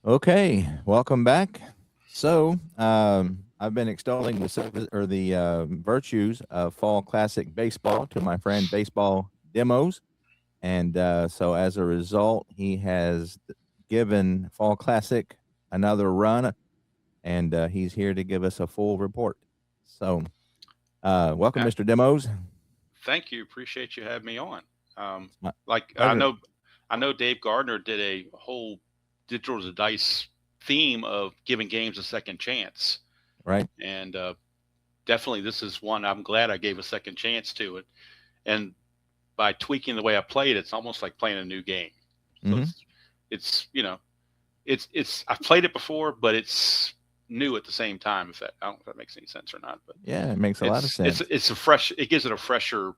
Okay, welcome back. I've been extolling the service or the virtues of Fall Classic Baseball to my friend Baseball Demos, and so as a result, he has given Fall Classic another run, and he's here to give us a full report. So, welcome, Uh, Mr. Demos. Thank you. Appreciate you having me on. Um, My like pleasure. I know Dave Gardner did a whole digital to dice theme of giving games a second chance, Right. and definitely this is one I'm glad I gave a second chance to it. And by tweaking the way I played, it's almost like playing a new game. So Mm-hmm. it's it's I've played it before, but it's new at the same time. If that I don't know if that makes any sense or not, but Yeah, it makes a lot of sense. it's a fresh. It gives it a fresher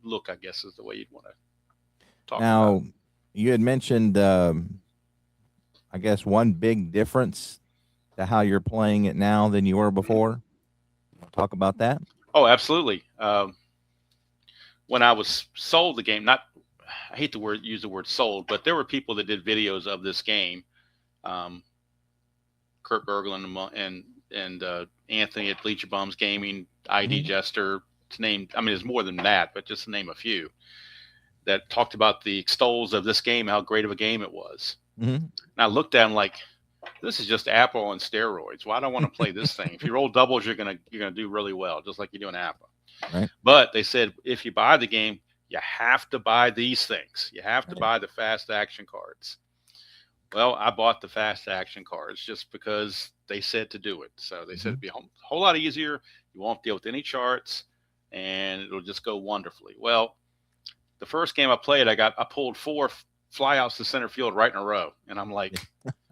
look, I guess, is the way you'd want to talk about it. Now, you had mentioned, I guess, one big difference to how you're playing it now than you were Mhm. before. Talk about that. Oh, absolutely. When I was sold the game, not I hate to use the word sold, but there were people that did videos of this game. Um, Kurt Berglund and Anthony at Bleacher Bums Gaming, ID Hmm. Jester, to name. I mean, there's more than that, but just to name a few that talked about the extols of this game, how great of a game it was. Hmm. And I looked at him like, this is just Apple on steroids. Why do I want to play this thing? If you roll doubles, you're gonna do really well, just like you do in Apple. Right. But they said if you buy the game, you have to buy these things. You have to Right. buy the fast action cards. Well, I bought the fast action cards just because they said to do it. So they said Hmm. it'd be a whole lot easier. You won't deal with any charts, and it'll just go wonderfully. Well, the first game I played, I pulled four flyouts to center field right in a row, and I'm like,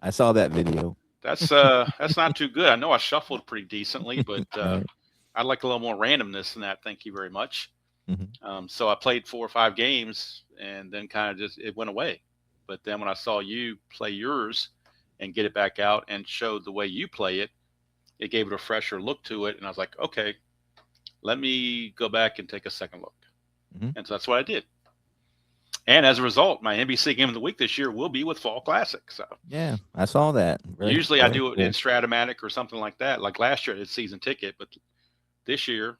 I saw that video. that's not too good. I know I shuffled pretty decently, but Right. I'd like a little more randomness than that. Thank you very much. Hmm. So I played 4 or 5 games, and then kind of just it went away. But then when I saw you play yours and get it back out and showed the way you play it, it gave it a fresher look to it, and I was like, okay, let me go back and take a second look. Hmm. And so that's what I did. And as a result, my NBC game of the week this year will be with Fall Classic. So Yeah, I saw that. Very, usually I very do it in cool. Stratomatic or something like that. Like last year, it's season ticket, but this year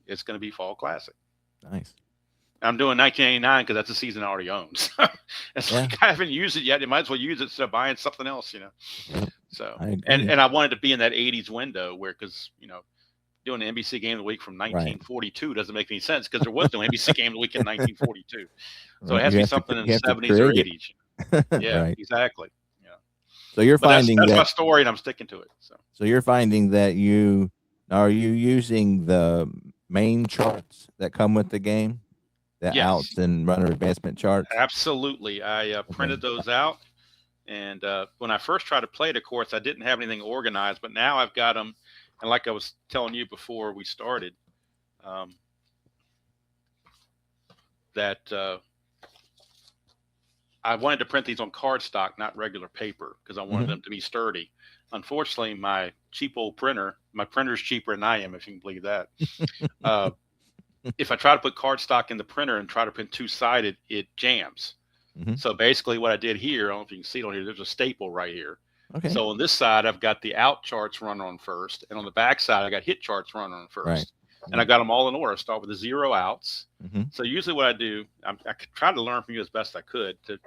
it's going to be Fall Classic. Nice. I'm doing 1989 because that's a season I already own. So it's Yeah. like I haven't used it yet. You might as well use it instead of buying something else, you know. Yep. So I and agree. and I wanted to be in that 80s window where because doing the NBC game of the week from Right. 1942 doesn't make any sense because there was no NBC game of the week in 1942. So it Right. has to be something in You the have to 70s or create it. 80s. Yeah, Right. exactly. Yeah, So you're but that's finding that's my that. story and I'm sticking to it. So So you're finding that you are you using the main charts that come with the game, the yes, outs and runner advancement charts. absolutely. I Okay. printed those out. And when I first tried to play it, of course, I didn't have anything organized, but now I've got them. And like I was telling you before we started, um, that I wanted to print these on cardstock, not regular paper, because I wanted Hmm. them to be sturdy. Unfortunately, my cheap old printer, my printer's cheaper than I am, if you can believe that. Uh, if I try to put cardstock in the printer and try to print two sided, it jams. Hmm. So basically, what I did here, I don't know if you can see it on here, there's a staple right here. Okay. So on this side, I've got the out charts run on first, and on the back side, I got hit charts run on Right. first. And I Right. got them all in order. I start with the zero outs. Hmm. So usually, what I do, I try to learn from you as best I could to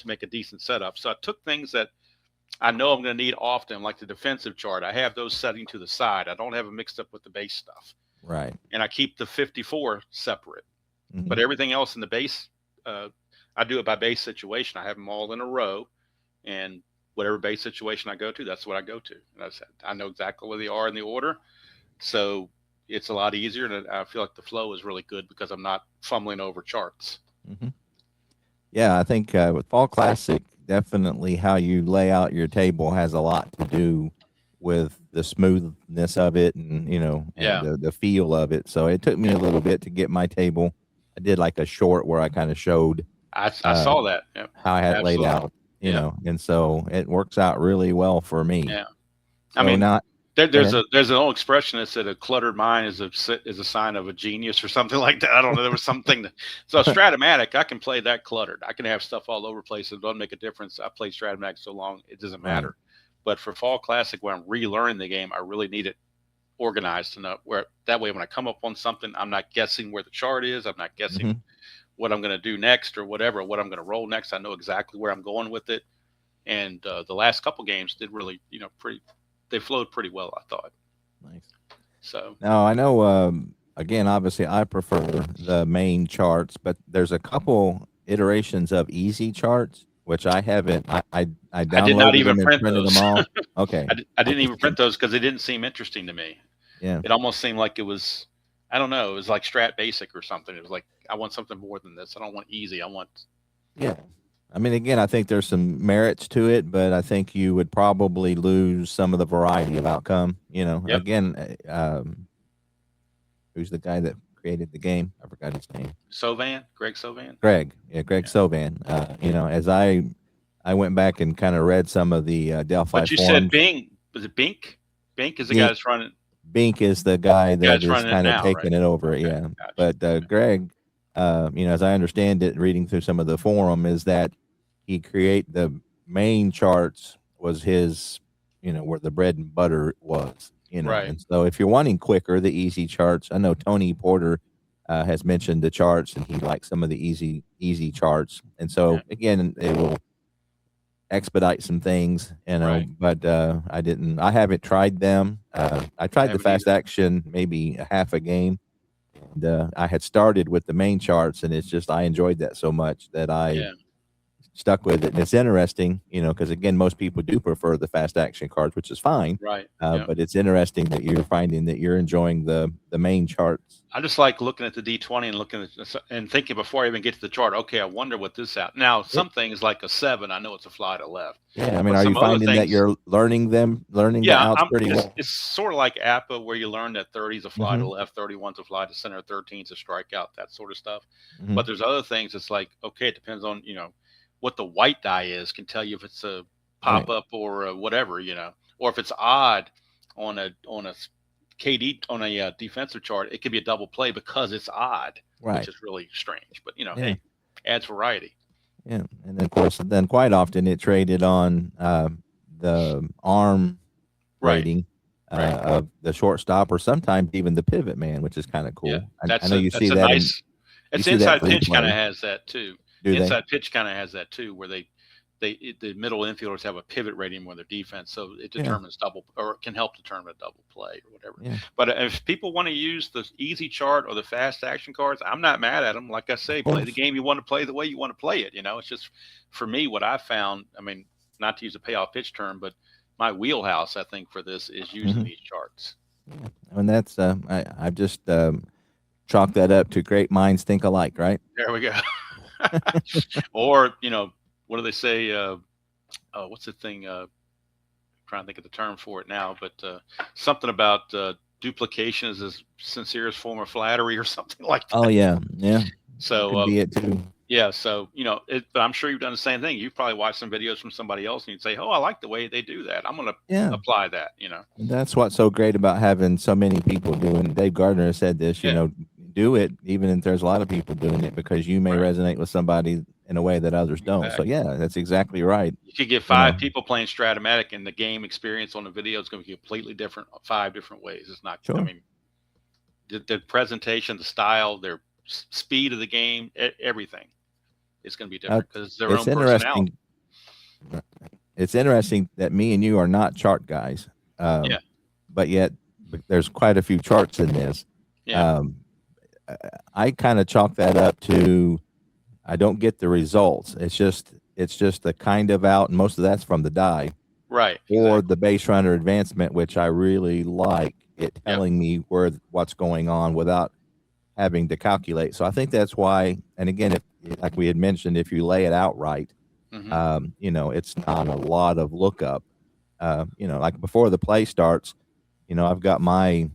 make a decent setup. So I took things that I know I'm going to need often, like the defensive chart. I have those setting to the side. I don't have them mixed up with the base stuff, Right. and I keep the 54 separate. But Hmm. everything else in the base, uh, I do it by base situation. I have them all in a row, and whatever base situation I go to, that's what I go to. And I know exactly where they are in the order, so it's a lot easier, and I feel like the flow is really good because I'm not fumbling over charts. Hmm. Yeah, I think with Fall Classic, definitely how you lay out your table has a lot to do with the smoothness of it, and and Yeah, the feel of it. So it took me yeah. a little bit to get my table. I did like a short where I kind of showed I uh, saw that. Yeah, how I had it laid absolutely. out, Yeah, and so it works out really well for me. yeah. I So mean, not go there's ahead. an old expression that said a cluttered mind is a sign of a genius or something like that. I don't know. There was something. So Stratomatic, I can play that cluttered. I can have stuff all over the place. It doesn't make a difference. I played Stratomatic so long, it doesn't Right. matter. But for Fall Classic, where I'm relearning the game, I really need it organized enough where that way when I come up on something, I'm not guessing where the chart is. I'm not guessing Hmm. what I'm going to do next or whatever, what I'm going to roll next. I know exactly where I'm going with it. And the last couple games did really, they flowed pretty well, I thought. Nice. So, Now I know. Again, obviously, I prefer the main charts, but there's a couple iterations of easy charts which I haven't. I I did not downloaded even them and print printed them those. all. Okay. I didn't even print those because they didn't seem interesting to me. Yeah. It almost seemed like it was, I don't know, it was like Strat Basic or something. It was like, I want something more than this. I don't want easy. I want, Yeah. I mean, again, I think there's some merits to it, but I think you would probably lose some of the variety of outcome. yep, Again, who's the guy that created the game? I forgot his name. Greg Sovan. Greg. Yeah, Greg Yeah. Sovan. As I went back and kind of read some of the Delphi But you said forums. Bing, was it Bink? Bink is the guy Bink, that's running. Bink is the guy that is Running it kind of now, right? taking it over. Okay, Yeah, gotcha. but Greg, as I understand it, reading through some of the forum, is that he create the main charts was his, where the bread and butter was, Right. and so if you're wanting quicker, the easy charts. I know Tony Porter has mentioned the charts, and he likes some of the easy charts, and Yeah. so again, it will expedite some things, Right. but I haven't tried them. I I tried the haven't fast either. action maybe a half a game, and I had started with the main charts, and it's just I enjoyed that so much that I Yeah. stuck with it. And it's interesting, because again, most people do prefer the fast action cards, which is fine. Right. Yeah. But it's interesting that you're finding that you're enjoying the main charts. I just like looking at the D20 and looking at and thinking before I even get to the chart. Okay, I wonder what this out. Now, Yeah, some things like a 7, I know it's a fly to left, yeah. I mean, but are you some other finding that things, you're learning the yeah, outs pretty well? it's sort of like APA where you learn that 30 is a fly to Hmm. left, 31's a fly to center, 13's a strikeout, that sort of stuff. Hmm. But there's other things. It's like, okay, it depends on what the white die is, can tell you if it's a pop Right, up or a whatever, or if it's odd on a KD on a defensive chart, it could be a double play because it's odd, which right. is really strange. But Yeah. hey, adds variety. Yeah, and then of course, then quite often it traded on the arm Right, rating right. of the shortstop, or sometimes even the pivot man, which is kind of Yeah, cool. I know you see that's a that in nice. you It's see that inside in pitch kind of replay. has that too. Do they? Inside pitch kind of has that too, where the middle infielders have a pivot rating with their defense, so it Yeah, determines double or it can help determine a double play or whatever. yeah, But if people want to use the easy chart or the fast action cards, I'm not mad at them. Like I of say, play the course. game you want to play the way you want to play it. It's just for me what I found. I mean, not to use a payoff pitch term, but my wheelhouse, I think, for this is using Hmm. these charts. Yeah. And that's I've just chalked that up to great minds think alike, right? There we go. Or what do they say? What's the thing? Trying to think of the term for it now, but something about duplication is as sincerest form of flattery or something like Oh that. yeah, yeah, that So could be it too. yeah, so but I'm sure you've done the same thing. You've probably watched some videos from somebody else and you'd say, "Oh, I like the way they do that. I'm going to Yeah. apply that." And that's what's so great about having so many people doing. Dave Gardner has said this, Yeah, do it even if there's a lot of people doing it, because you may right. resonate with somebody in a way that others don't. So Exactly. yeah, that's exactly right. You could get You know, 5 people playing Stratomatic, and the game experience on the video is going to be completely different, 5 different ways. It's not. I sure. mean, the presentation, the style, their speed of the game, everything is going to be Uh, different because it's their it's own personality. interesting. It's interesting that me and you are not chart guys, Yeah, but yet there's quite a few charts in this. yeah, Um, I kind of chalk that up to I don't get the results. It's just the kind of out, and most of that's from the die right, or exactly. the base runner advancement, which I really like it Yep. telling me what's going on without having to calculate. So I think that's why. And again, if like we had mentioned, if you lay it out right, Hmm. it's not a lot of lookup. Like before the play starts, I've got my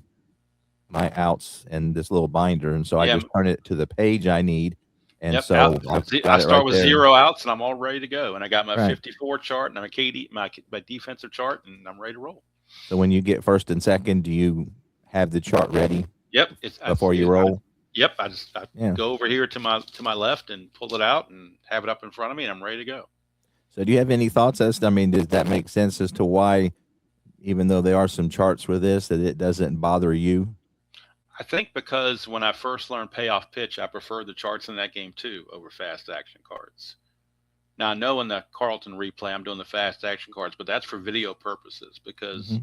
outs in this little binder, and so I Yeah. just turn it to the page I need, and Yep. so I've I got it start right with there. 0 outs and I'm all ready to go. And I got my Right. 54 chart and I'm a KD, my defensive chart, and I'm ready to roll. So when you get first and second, do you have the chart ready Yep. before you roll? Yep. I Yeah. go over here to my left and pull it out and have it up in front of me, and I'm ready to go. So do you have any thoughts as to, I mean, does that make sense as to why, even though there are some charts for this, that it doesn't bother you? I think because when I first learned payoff pitch, I preferred the charts in that game too over fast action cards. Now I know in the Carlton replay I'm doing the fast action cards, but that's for video purposes because Hmm.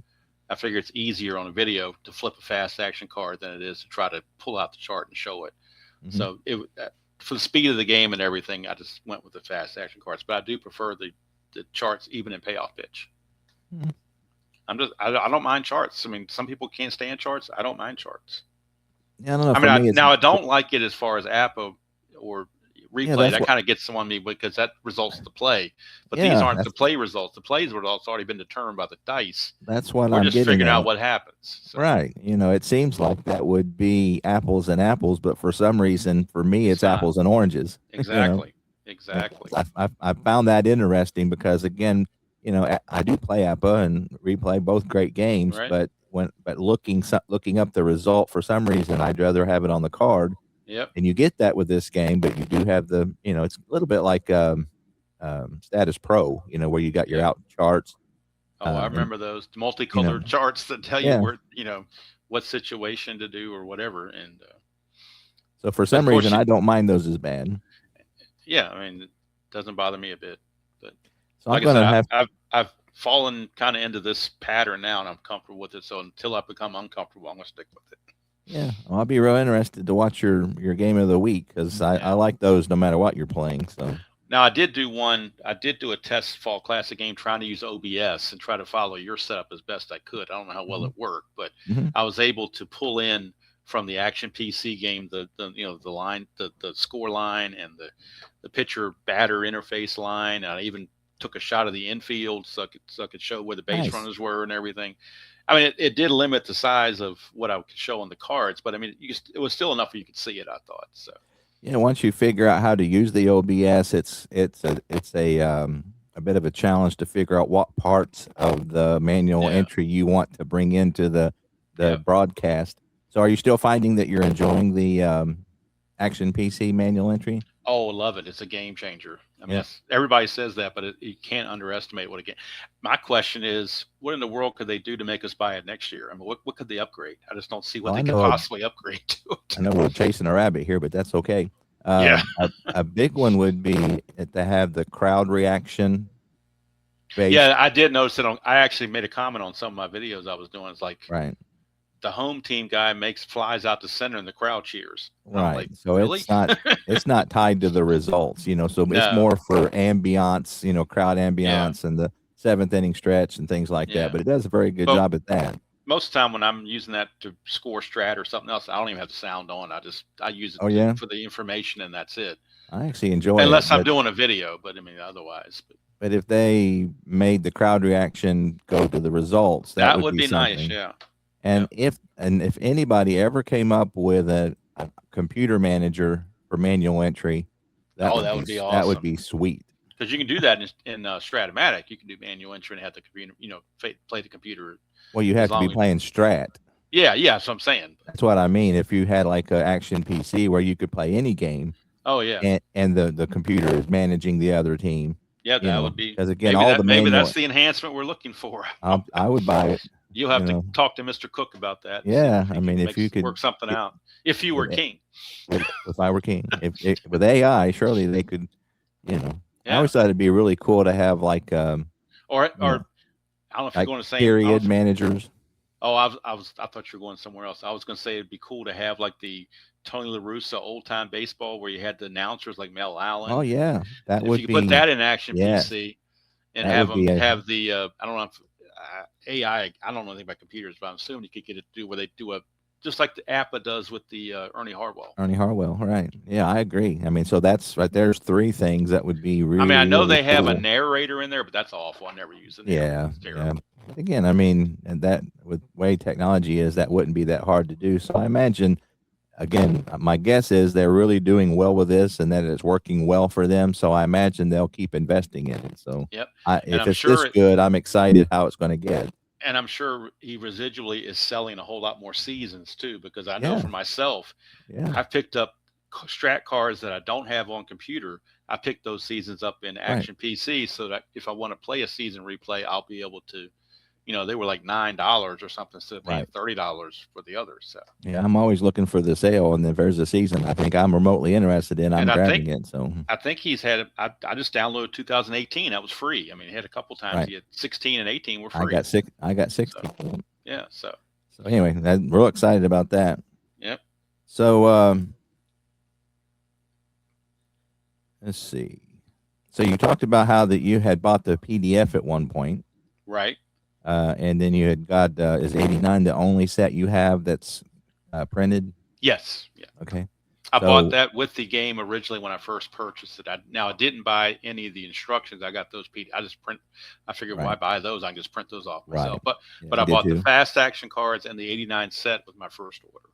I figure it's easier on a video to flip a fast action card than it is to try to pull out the chart and show it. Hmm. So for the speed of the game and everything, I just went with the fast action cards. But I do prefer the charts even in payoff pitch. Hmm. I don't mind charts. I mean, some people can't stand charts. I don't mind charts. Yeah, I don't know. I For mean, me, it's now I don't like it as far as APO or yeah, replay. that's That what. kind of gets on me because that results the play. But these Yeah, aren't the play results. The plays results already been determined by the dice. that's what We're I'm just getting figuring at. out what happens. So Right. It seems like that would be apples and apples, but for some reason, for me, it's it's not apples and oranges. exactly, And exactly. I found that interesting because, again, I do play APA and replay, both great games, Right? but looking up the result, for some reason, I'd rather have it on the card. Yep. And you get that with this game, but you do have it's a little bit like Status Pro, where you got your Yep. out charts. Oh, I And remember those you know, multicolored charts that tell you yeah. where what situation to do or whatever. And So for but of some course, reason, I don't mind those as bad. yeah, I mean, it doesn't bother me a bit. But So I'm like I said, gonna have. I've fallen kind of into this pattern now, and I'm comfortable with it. So until I become uncomfortable, I'm gonna stick with it. Yeah, well, I'll be real interested to watch your game of the week because I Yeah. like those no matter what you're playing. So Now I did do one. I did do a test fall classic game trying to use OBS and try to follow your setup as best I could. I don't know how well hmm it worked, but hmm I was able to pull in from the Action PC game the line the score line and the pitcher batter interface line. And I even took a shot of the infield so I could show where the base nice. runners were and everything. I mean, it did limit the size of what I could show on the cards, but I mean, it was still enough where you could see it. I thought so. Yeah, once you figure out how to use the OBS, it's a bit of a challenge to figure out what parts of the manual Yeah. entry you want to bring into the Yep. broadcast. So are you still finding that you're enjoying the Action PC manual entry? Oh, love it. It's a game changer. I mean, Yeah. everybody says that, but you can't underestimate what it can. My question is, what in the world could they do to make us buy it next year? I mean, what could they upgrade? I just don't see what Well, they could possibly upgrade to it. I know we're chasing a rabbit here, but that's okay. Yeah. A big one would be to have the crowd reaction based. Yeah, I did notice it I actually made a comment on some of my videos I was doing. It's like Right. the home team guy flies out to center and the crowd cheers. I'm Right. like, So really? it's not tied to the results, so it's No. more for ambiance, crowd Yeah. ambiance and the seventh inning stretch and things like that. Yeah. But it does a very good But job at that. most of the time when I'm using that to score strat or something else, I don't even have the sound on. I use it Oh yeah, for the information and that's it. I actually enjoy it. Unless I'm doing a video, but I mean, otherwise, but But if they made the crowd reaction go to the results, that that would would be be nice. something. Yeah. And Yeah. if anybody ever came up with a computer manager for manual entry, Oh, that would be that would awesome. be sweet. Because you can do that in Stratomatic. You can do manual entry and have the computer, play the computer Well, you as have to be long as, playing Strat. yeah, yeah. That's what I'm saying. That's what I mean. If you had like a Action PC where you could play any game, Oh, yeah. and the computer is managing the other team, Yeah, that would be, because again, all the maybe manual, that's the enhancement we're looking for. I would buy it. You'll You have to know, talk to Mr. Cook about that and see yeah. if he I mean, can if you could work something get out. If you were with king. if I were king, with AI, surely they could. I Yeah. always thought it'd be really cool to have like Or, you know, I don't know if you're like going to say, period managers. oh, I thought you were going somewhere else. I was going to say it'd be cool to have like the Tony La Russa old time baseball where you had the announcers like Mel Allen. Oh yeah, that And if would you could put be that in Action yes, PC and that have would them be a have the I don't know if AI. I don't know anything about computers, but I'm assuming you could get it to do where they do just like the APA does with the Ernie Harwell. Ernie Harwell, right? Yeah, I agree. I mean, so that's right. There's three things that would be I mean, I really, know really they have a cool. narrator in there, but that's awful. I never use the narrator. Yeah, It's yeah. terrible. But again, I mean, and that with the way technology is, that wouldn't be that hard to do. So I imagine, again, my guess is they're really doing well with this, and that it's working well for them. So I imagine they'll keep investing in it. So Yep. And if I'm it's this sure good, I'm excited how it's going to get. and I'm sure he residually is selling a whole lot more seasons too, because I know Yeah, for myself, yeah. I've picked up strat cards that I don't have on computer. I picked those seasons up in Action PC so that if I want to play a season replay, I'll be able to. They were like $9 or something instead of paying $30 for the others. So yeah, I'm always looking for the sale, and if there's a season I think I'm remotely interested in, I'm grabbing it. So I think he's had. I just downloaded 2018. That was free. I mean, he had a couple times. He had 16 and 18 were free. I got 16. So, yeah. So anyway, real excited about that. Yep. So let's see. So you talked about how that you had bought the PDF at one point, right? And then you had got is 89 the only set you have that's printed? Yes. Yeah. Okay. I bought that with the game originally when I first purchased it. I didn't buy any of the instructions. I got those I just print. I figured why buy those? I can just print those off myself. But I bought the fast action cards and the 89 set with my first order.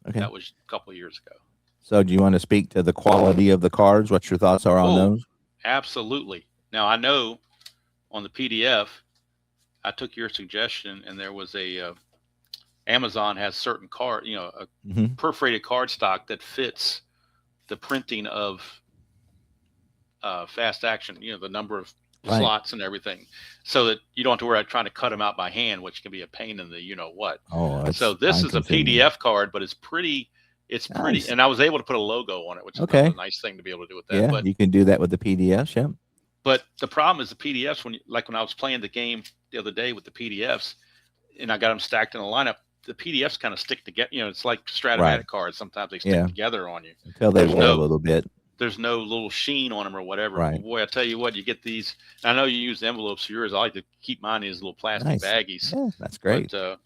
Okay. That was a couple of years ago. So do you want to speak to the quality of the cards? What your thoughts are on those? Absolutely. Now I know on the PDF, I took your suggestion, and there was Amazon has certain perforated card stock that fits the printing of fast action, the number of slots and everything, so that you don't have to worry about trying to cut them out by hand, which can be a pain in the what. So this is a PDF card, but it's pretty. It's pretty, and I was able to put a logo on it, which is a nice thing to be able to do with that. Yeah, but you can do that with the PDFs, yeah. But the problem is the PDFs, when I was playing the game the other day with the PDFs, and I got them stacked in a lineup, the PDFs kind of stick together. It's like Stratomatic cards. Sometimes they stick together on you until they wear a little bit. There's no little sheen on them or whatever. Right. Boy, I tell you what, you get these. I know you use envelopes for yours. I like to keep mine in these little plastic baggies. Yeah, that's great. But,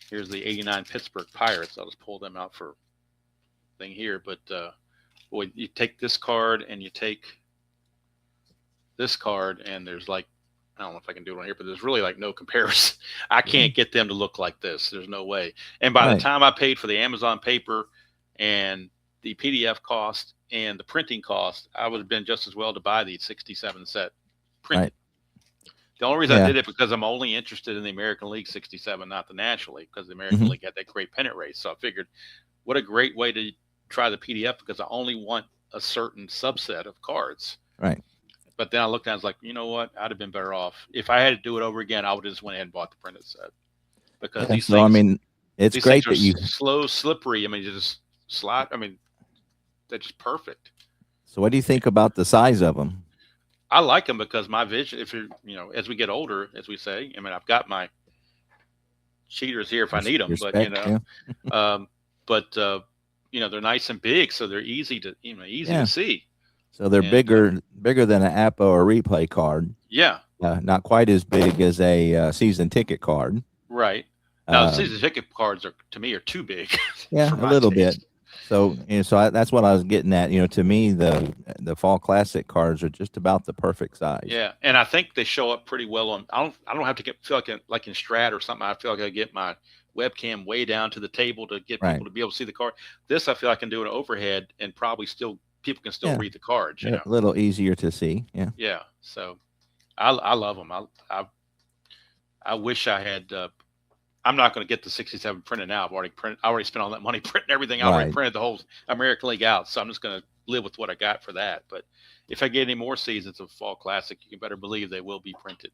here's the 89 Pittsburgh Pirates. I'll just pull them out for thing here. But boy, you take this card and you take this card, and there's I don't know if I can do it on here, but there's really no comparison. I can't get them to look like this. There's no way. And by the time I paid for the Amazon paper and the PDF cost and the printing cost, I would have been just as well to buy the 67 set printed. Right. The only reason I did it because I'm only interested in the American League 67, not the National League, because the American League had that great pennant race. So I figured, what a great way to try the PDF, because I only want a certain subset of cards. Right. But then I looked at it, I was like, you know what? I'd have been better off. If I had to do it over again, I would have just went ahead and bought the printed set. Because these things, I mean, it's great that you slow, slippery. I mean, you just slide. I mean, they're just perfect. So what do you think about the size of them? I like them because my vision, if you're, as we get older, as we say, I mean, I've got my cheaters here if I need them, but they're nice and big, so they're easy to, to see. So they're bigger than an Appo or replay card. Yeah. Not quite as big as a season ticket card. Right. Now, the season ticket cards to me are too big. Yeah, a little bit. So, that's what I was getting at. To me, the Fall Classic cards are just about the perfect size. Yeah, and I think they show up pretty well on. I don't have to feel like in Strat or something. I feel like I get my webcam way down to the table to get people to be able to see the card. This I feel I can do an overhead and probably people can still read the cards. A little easier to see. Yeah. Yeah. So, I love them. I wish I had. I'm not going to get the 67 printed now. I already spent all that money printing everything. I already printed the whole American League out. So I'm just going to live with what I got for that. But if I get any more seasons of Fall Classic, you can better believe they will be printed.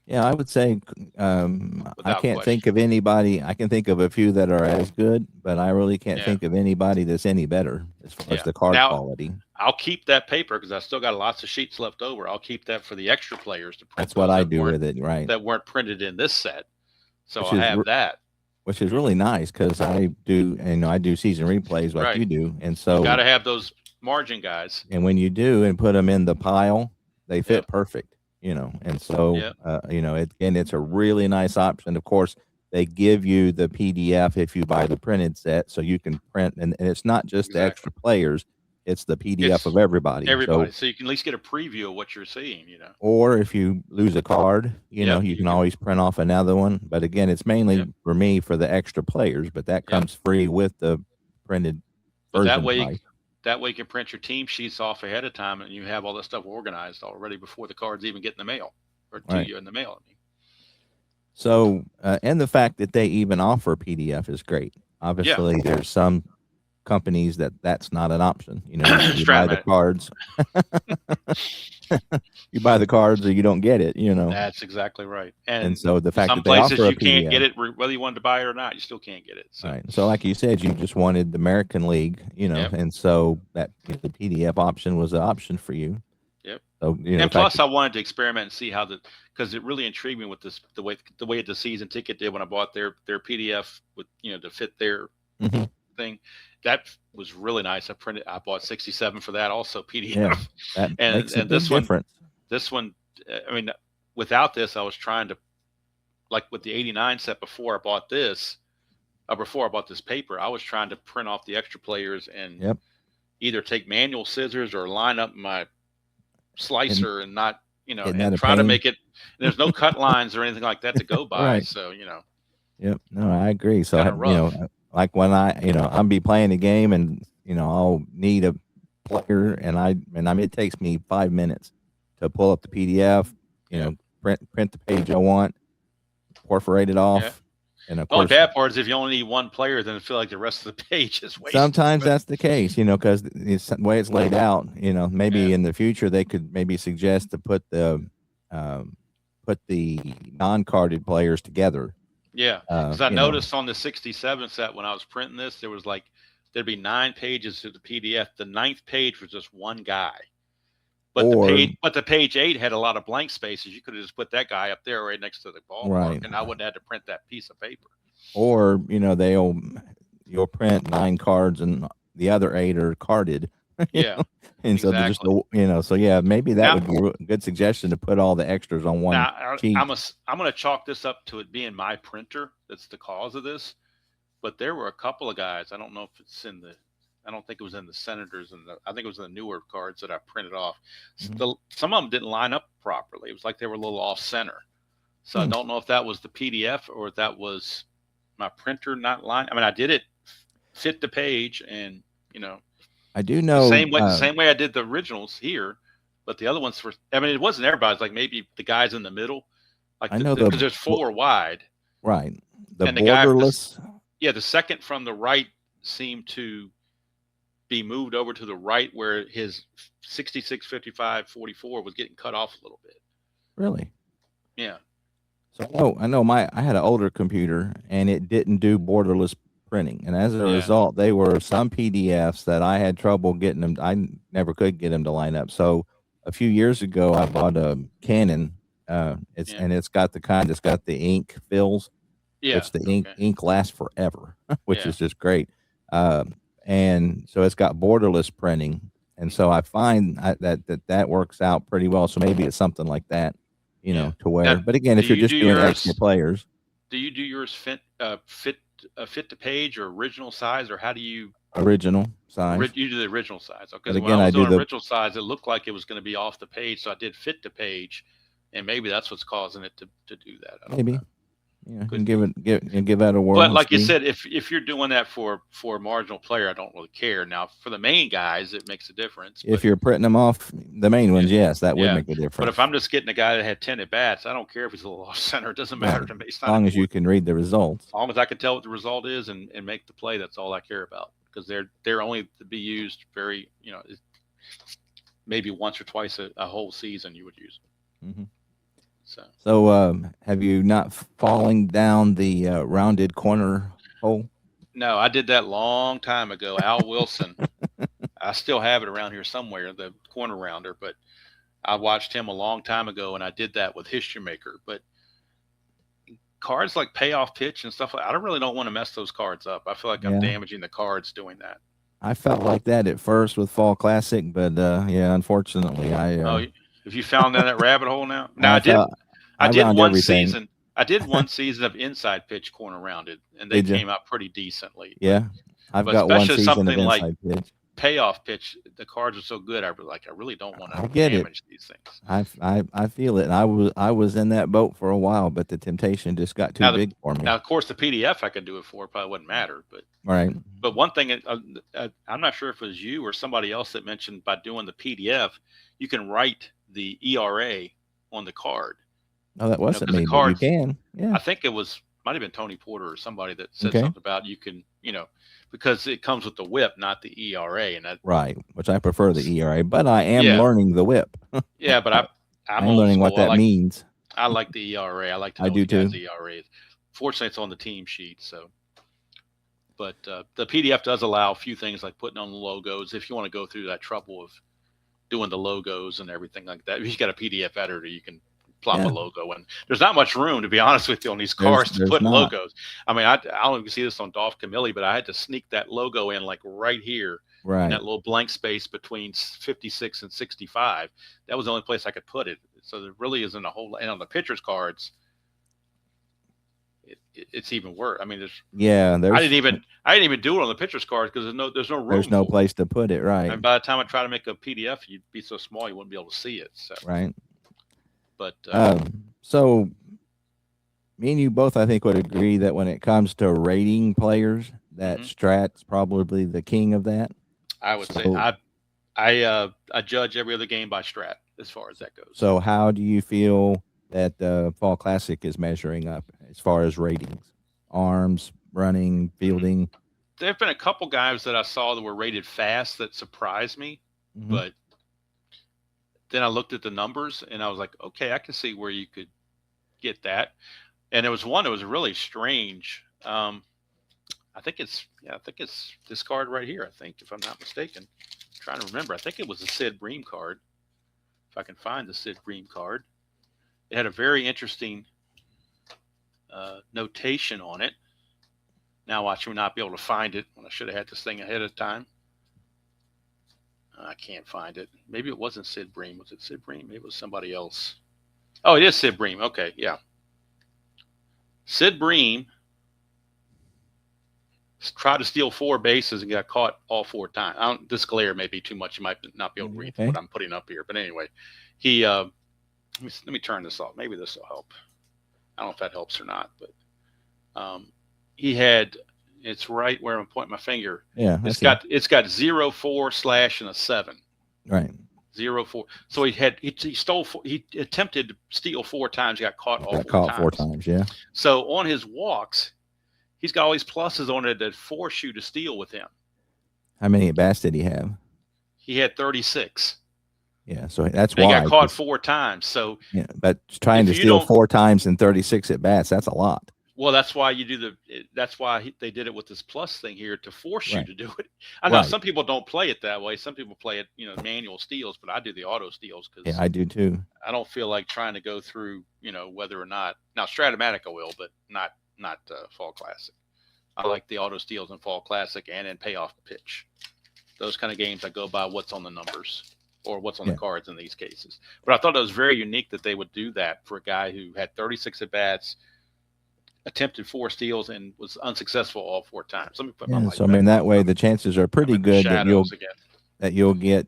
Yeah, I would say I can't think of anybody. I can think of a few that are as good, but I really can't think of anybody that's any better as far as the card quality. I'll keep that paper because I still got lots of sheets left over. I'll keep that for the extra players to print. That's what I do with it, right? That weren't printed in this set. So I have that, which is really nice because I do season replays like you do, and so you got to have those margin guys. And when you do and put them in the pile, they fit perfect, And so it's a really nice option. Of course, they give you the PDF if you buy the printed set, so you can print, and it's not just the extra players. It's the PDF of everybody. So you can at least get a preview of what you're seeing, Or if you lose a card, you can always print off another one. But again, it's mainly for me for the extra players, but that comes free with the printed version. That way you can print your team sheets off ahead of time, and you have all that stuff organized already before the cards even get in the mail or to you in the mail. So, and the fact that they even offer PDF is great. Obviously, there's some companies that's not an option. You know, you buy the Stratman. cards, you buy the cards, or you don't get it. You know, That's exactly right. and And so the fact some that they places offer a you can't PDF, get it, whether you wanted to buy it or not. You still can't get it. So, right? So, like you said, you just wanted the American League, you know, yep, and so that the PDF option was an option for you. yep. So, you know, the And fact plus, that I wanted to experiment and see how because it really intrigued me with this the way the season ticket did when I bought their PDF with to fit their Mhm. thing. That was really nice. I bought 67 for that also Yeah, PDF, that and makes a and big difference. this one, I mean, without this, I was trying to like with the 89 set before I bought this paper, I was trying to print off the extra players and Yep, either take manual scissors or line up my isn't slicer and not, isn't that and a try to pain? make it. There's no cut lines or anything like that to go by. Right. So, Yep. No, I agree. So, kind of rough. like when I'll be playing a game and I'll need a player, it takes me 5 minutes to pull up the PDF, Yeah. print the page I want, perforate it Yeah. off, and of The only course, bad part is if you only need one player, then I feel like the rest of the page is wasted. sometimes But that's the case, because the way it's laid out, yeah, maybe in the future they could maybe suggest to um, put the non-carded players together. yeah. Uh, Because I you know, noticed on the 67 set when I was printing this, there was like there'd be 9 pages to the PDF. The ninth page was just one guy. But or the page 8 had a lot of blank spaces. You could have just put that guy up there right next to the ballpark, right. and I wouldn't have had to print that piece of paper. Or you'll print 9 cards and the other 8 are carded. you Yeah, know? And so they're just exactly. so yeah, maybe that Now, would be a good suggestion to put all the extras on one sheet. I'm going to chalk this up to it being my printer that's the cause of this. But there were a couple of guys. I don't know if it's in the. I don't think it was in the Senators, I think it was in the newer cards that I printed off. Mhm. Some of them didn't line up properly. It was like they were a little off center. So I Hmm. don't know if that was the PDF or if that was my printer not line. I mean, I did it fit the page, and I do the know. same way I did the originals here, but the other ones were. I mean, it wasn't everybody's. Like maybe the guys in the middle, like I know because there's 4 wide, right, the and the guy borderless. the second from the right seemed to be moved over to the right where his 66, 55, 44 was getting cut off a little bit. Really. Yeah. So I know I had an older computer and it didn't do borderless printing, and as a Yeah. result, they were some PDFs that I had trouble getting them. I never could get them to line up. So a few years ago, I bought a Canon. Yeah. It's got the kind that's got the ink fills, Yeah. which the ink Okay. ink lasts forever, which Yeah. is just great. And so it's got borderless printing, and so I find that works out pretty well. So maybe it's something like that, Yeah. to where. Now, But again, do if you're you just do doing extra yours? players, Do you do yours fit the page or original size, or how do you original size. you do the original size? Okay, But because when I again, was I do doing the original size, it looked like it was going to be off the page, so I did fit the page, and maybe that's what's causing it to do that. I don't maybe. know. Yeah, you can Could be. give that a whirl But and like you see. said, if you're doing that for a marginal player, I don't really care. Now for the main guys, it makes a difference. If But you're printing them off the main yeah, ones, yes, that would yeah. make a But if difference. I'm just getting a guy that had 10 at bats, I don't care if he's a little off center. It doesn't Right. matter to me. It's As not long as you important. can read the results. As long as I can tell what the result is and make the play, that's all I care about. Because they're only to be used very, maybe once or twice a whole season you would use them. Hmm. So So, have you not falling down the rounded corner hole? no, I did that long time ago. Al Wilson. I still have it around here somewhere, the corner rounder, but I watched him a long time ago, and I did that with History Maker. But cards like payoff pitch and stuff I really don't want to mess those cards up. I feel like I'm Yeah, damaging the cards doing that. I felt like that at first with Fall Classic, but yeah, unfortunately, Oh, have you found down that rabbit hole now? Now I felt I I did round one everything. season. I did one season of inside pitch corner rounded, and they Did you? came out pretty decently. Yeah, I've But got one especially season of something like inside pitch. payoff pitch, the cards are so good. I really don't want to I get it. damage these things. I feel it. And I was in that boat for a while, but the temptation just got too Now, big for me. now, of course, the PDF I could do it for probably wouldn't matter. Right. But one thing, I'm not sure if it was you or somebody else that mentioned by doing the PDF, you can write the ERA on the card. No, that wasn't Because the me, but you cards, can. Yeah. I think it was might have been Tony Porter or somebody that said Okay. something about you can, because it comes with the whip, not the ERA, and that. Right. Which I prefer the ERA, but I am Yeah, learning the whip. yeah, but I'm I'm old learning what school. that means. I like the ERA. I like to I know what do the guy's too. ERA is. Fortunately, it's on the team sheet, so. But the PDF does allow a few things like putting on the logos if you want to go through that trouble of doing the logos and everything like that. If you've got a PDF editor, you can plop a Yeah. logo in. There's not much room, to be honest with you, on these cars to There's put not. logos. I mean, I don't know if you can see this on Dolph Camilli, but I had to sneak that logo in like right here in Right. that little blank space between 56 and 65. That was the only place I could put it. So there really isn't a whole. And on the pitcher's cards, it's even worse. I mean, Yeah. I didn't even do it on the pitcher's cards because there's no room. There's no for place to put it. Right. And by the time I try to make a PDF, you'd be so small you wouldn't be able to see it. So. Right. But so me and you both, I think, would agree that when it comes to rating players, that Strat's probably the king of that. I would say I judge every other game by Strat as far as that goes. So how do you feel that the Fall Classic is measuring up as far as ratings, arms, running, fielding? There have been a couple guys that I saw that were rated fast that surprised me, but then I looked at the numbers and I was like, okay, I can see where you could get that. And there was one that was really strange. I think it's this card right here. I think, if I'm not mistaken, I'm trying to remember. I think it was a Sid Bream card. If I can find the Sid Bream card, it had a very interesting notation on it. Now watch me not be able to find it when I should have had this thing ahead of time. I can't find it. Maybe it wasn't Sid Bream. Was it Sid Bream? Maybe it was somebody else. Oh, it is Sid Bream. Okay, yeah. Sid Bream tried to steal 4 bases and got caught all 4 times. This glare may be too much. You might not be able to read what I'm putting up here. But anyway, he let me turn this off. Maybe this will help. I don't know if that helps or not, but he had, it's right where I'm pointing my finger. Yeah, it's got 0, 4, slash, and a 7. Right. 0, 4. So he attempted to steal 4 times. He got caught all 4 times. 4 times. Yeah. So on his walks, he's got all these pluses on it that force you to steal with him. How many at bats did he have? He had 36. Yeah, so that's why he got caught 4 times. So yeah, but trying to steal 4 times in 36 at bats, that's a lot. Well, that's why they did it with this plus thing here to force you to do it. I know some people don't play it that way. Some people play it, manual steals, but I do the auto steals because I do too. I don't feel like trying to go through, whether or not now Stratomatic I will, but not Fall Classic. I like the auto steals in Fall Classic and in Payoff Pitch. Those kind of games I go by what's on the numbers or what's on the cards in these cases. But I thought it was very unique that they would do that for a guy who had 36 at bats, attempted 4 steals, and was unsuccessful all 4 times. Let me put my light so I mean that way the chances are pretty good that you'll get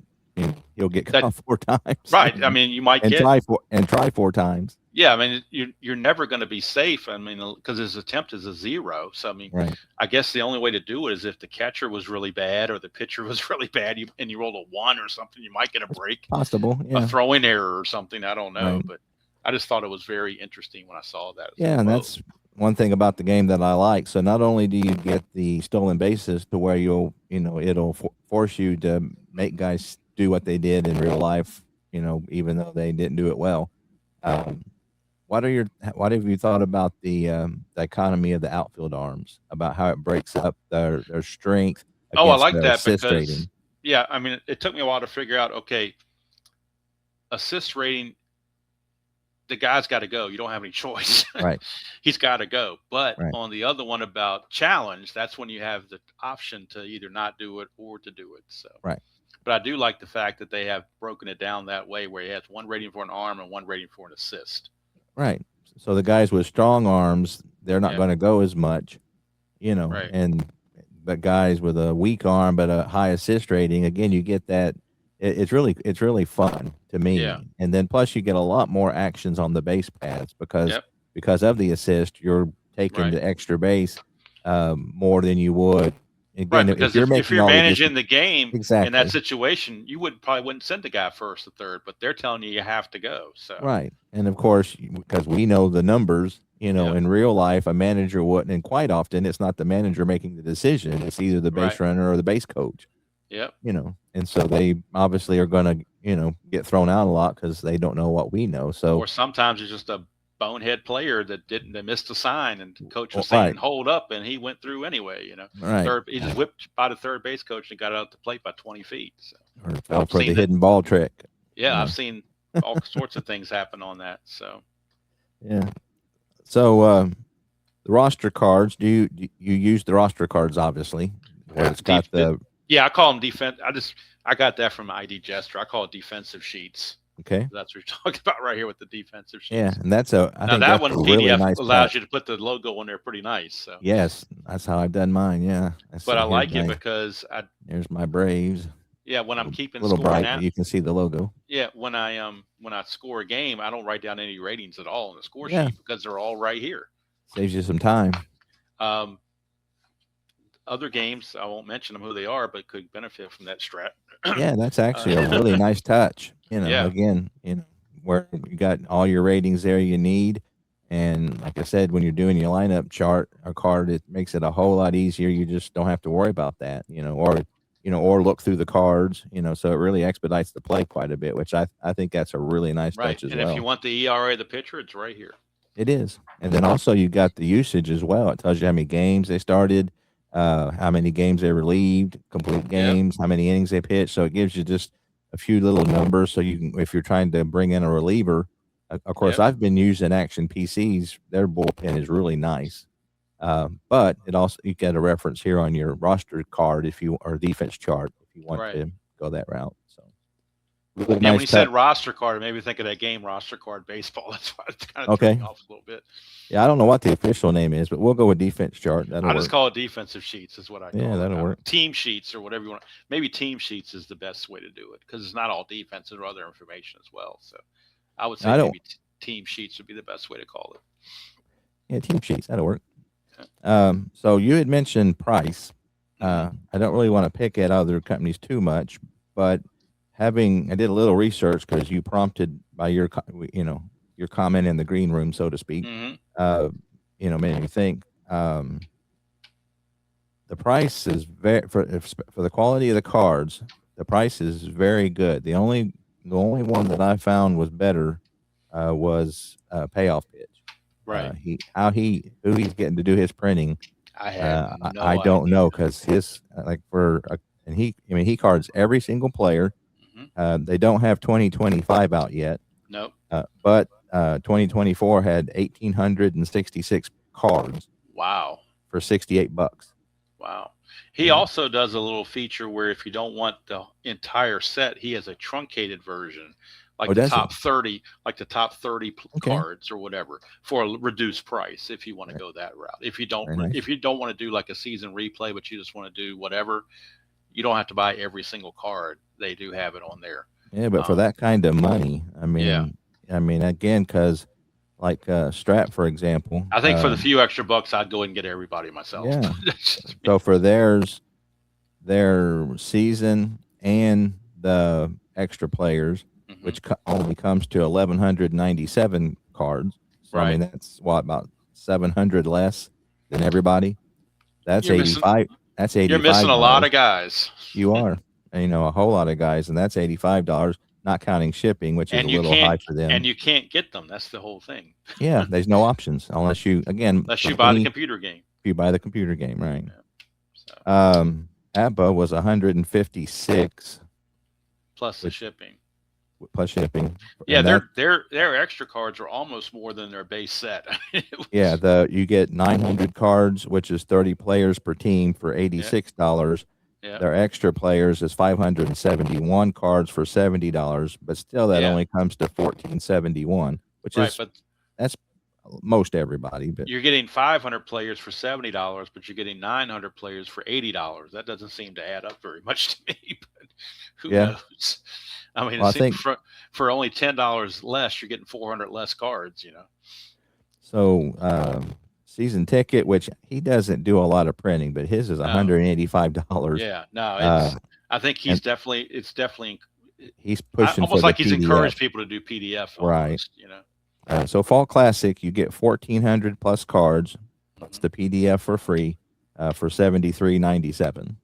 caught 4 times. Right. I mean, you might try 4 times. Yeah, I mean, you're never going to be safe. I mean, because his attempt is a 0. So I mean, I guess the only way to do it is if the catcher was really bad or the pitcher was really bad, and you rolled a 1 or something, you might get a break. Possible. Yeah. A throwing error or something. I don't know, but I just thought it was very interesting when I saw that. Yeah, and that's one thing about the game that I like. So not only do you get the stolen bases to where it'll force you to make guys do what they did in real life, even though they didn't do it well. What have you thought about the dichotomy of the outfield arms, about how it breaks up their strength? Oh, I like that because I mean, it took me a while to figure out, okay, assist rating, the guy's got to go. You don't have any choice. Right. He's got to go. But on the other one about challenge, that's when you have the option to either not do it or to do it. So But I do like the fact that they have broken it down that way, where he has 1 rating for an arm and 1 rating for an assist. Right. So the guys with strong arms, they're not going to go as much, and but guys with a weak arm but a high assist rating, again, you get that. It's really fun to me. Yeah. And then plus you get a lot more actions on the base paths because of the assist, you're taking the extra base more than you would. Again, because if you're managing the game in that situation, you probably wouldn't send the guy first or third, but they're telling you have to go. So right, and of course, because we know the numbers, Yep. In real life, a manager wouldn't, and quite often it's not the manager making the decision. It's either the base Right. runner or the base coach, Yep. and so they obviously are going to, get thrown out a lot because they don't know what we know. So, Or sometimes it's just a bonehead player that missed a sign, and coach was saying right, hold up, and he went through anyway. right. He just whipped by the third base coach and got out the plate by 20 feet. So Or fell I've for the seen that. hidden ball trick, Yeah, I've seen all sorts of things happen on that. So Yeah. So, the roster cards, do you use the roster cards, obviously, where it's got yeah, I call them defense. I got that from ID Jester. I call it defensive sheets. okay. That's what you're talking about right here with the defensive sheets. Yeah, and I Now think that that's one a really PDF nice allows touch. you to put the logo on there pretty nice. So Yes, that's how I've done mine. Yeah. but I like it because There's my Braves. when I'm keeping Little score bright, now. but you can see the logo. Yeah, when I score a game, I don't write down any ratings at all on the score Yeah. sheet because they're all right here. Saves you some time. Other games, I won't mention them who they are, but could benefit from that strat. Yeah, that's actually a really nice touch. Yeah. Again, where you got all your ratings there you need. And like I said, when you're doing your lineup chart or card, it makes it a whole lot easier. You just don't have to worry about that, or look through the cards, so it really expedites the play quite a bit, which I think that's a really nice touch as and well. if you want the ERA of the pitcher, it's right here. It is. And then also you got the usage as well. It tells you how many games they started, how many games they relieved, complete games, how many innings they pitched. So it gives you just a few little numbers. So you can, if you're trying to bring in a reliever, of course, I've been using Action PCs. Their bullpen is really nice. But it also, you get a reference here on your roster card or defense chart if you want to go that route. So really nice when you said roster card, it made me think of that game, roster card baseball. That's why it's kind of threw me off a little bit. Yeah, I don't know what the official name is, but we'll go with defense chart. I just call it defensive sheets is what I call it. Yeah, that'll work. Team sheets or whatever you want. Maybe team sheets is the best way to do it because it's not all defense or other information as well. So I would say maybe team sheets would be the best way to call it. Yeah, team sheets. That'll work. So you had mentioned price. I don't really want to pick at other companies too much, but I did a little research because you prompted by your comment in the green room, so to speak. Made me think. The price is for the quality of the cards. The price is very good. The only one that I found was better was Payoff Pitch. Right. Who he's getting to do his printing. I don't know because he cards every single player. They don't have 2025 out yet. Nope. But 2024 had 1,866 cards. Wow. For $68. Wow. He also does a little feature where if you don't want the entire set, he has a truncated version. Like the top 30 cards or whatever for a reduced price if you want to go that route. If you don't want to do like a season replay, but you just want to do whatever, you don't have to buy every single card. They do have it on there. Yeah, but for that kind of money, again, because like Strat, for example, I think for the few extra bucks, I'd go and get everybody myself. Yeah. So for their season and the extra players, which only comes to 1,197 cards. So, I mean, that's about 700 less than everybody. That's 85. That's 85. You're missing a lot of guys. You are, a whole lot of guys, and that's $85, not counting shipping, which is a little high for them. And you can't get them. That's the whole thing. Yeah, there's no options unless you buy the computer game. If you buy the computer game, right? Yeah. So. ABBA was 156 plus the shipping. Plus shipping. Yeah, their extra cards are almost more than their base set. You get 900 cards, which is 30 players per team for $86. Yeah. Their extra players is 571 cards for $70, but still that only comes to $1,471, which that's most everybody. But you're getting 500 players for $70, but you're getting 900 players for $80. That doesn't seem to add up very much to me. But who knows? I mean, I think for only $10 less, you're getting 400 less cards. So season ticket, which he doesn't do a lot of printing, but his is $185. Yeah, no, I think he's definitely he's pushing almost for like the he's PDF. encouraged people to do PDF, almost, right? So Fall Classic, you get 1,400 plus cards. That's Mhm. the PDF for free for $73.97.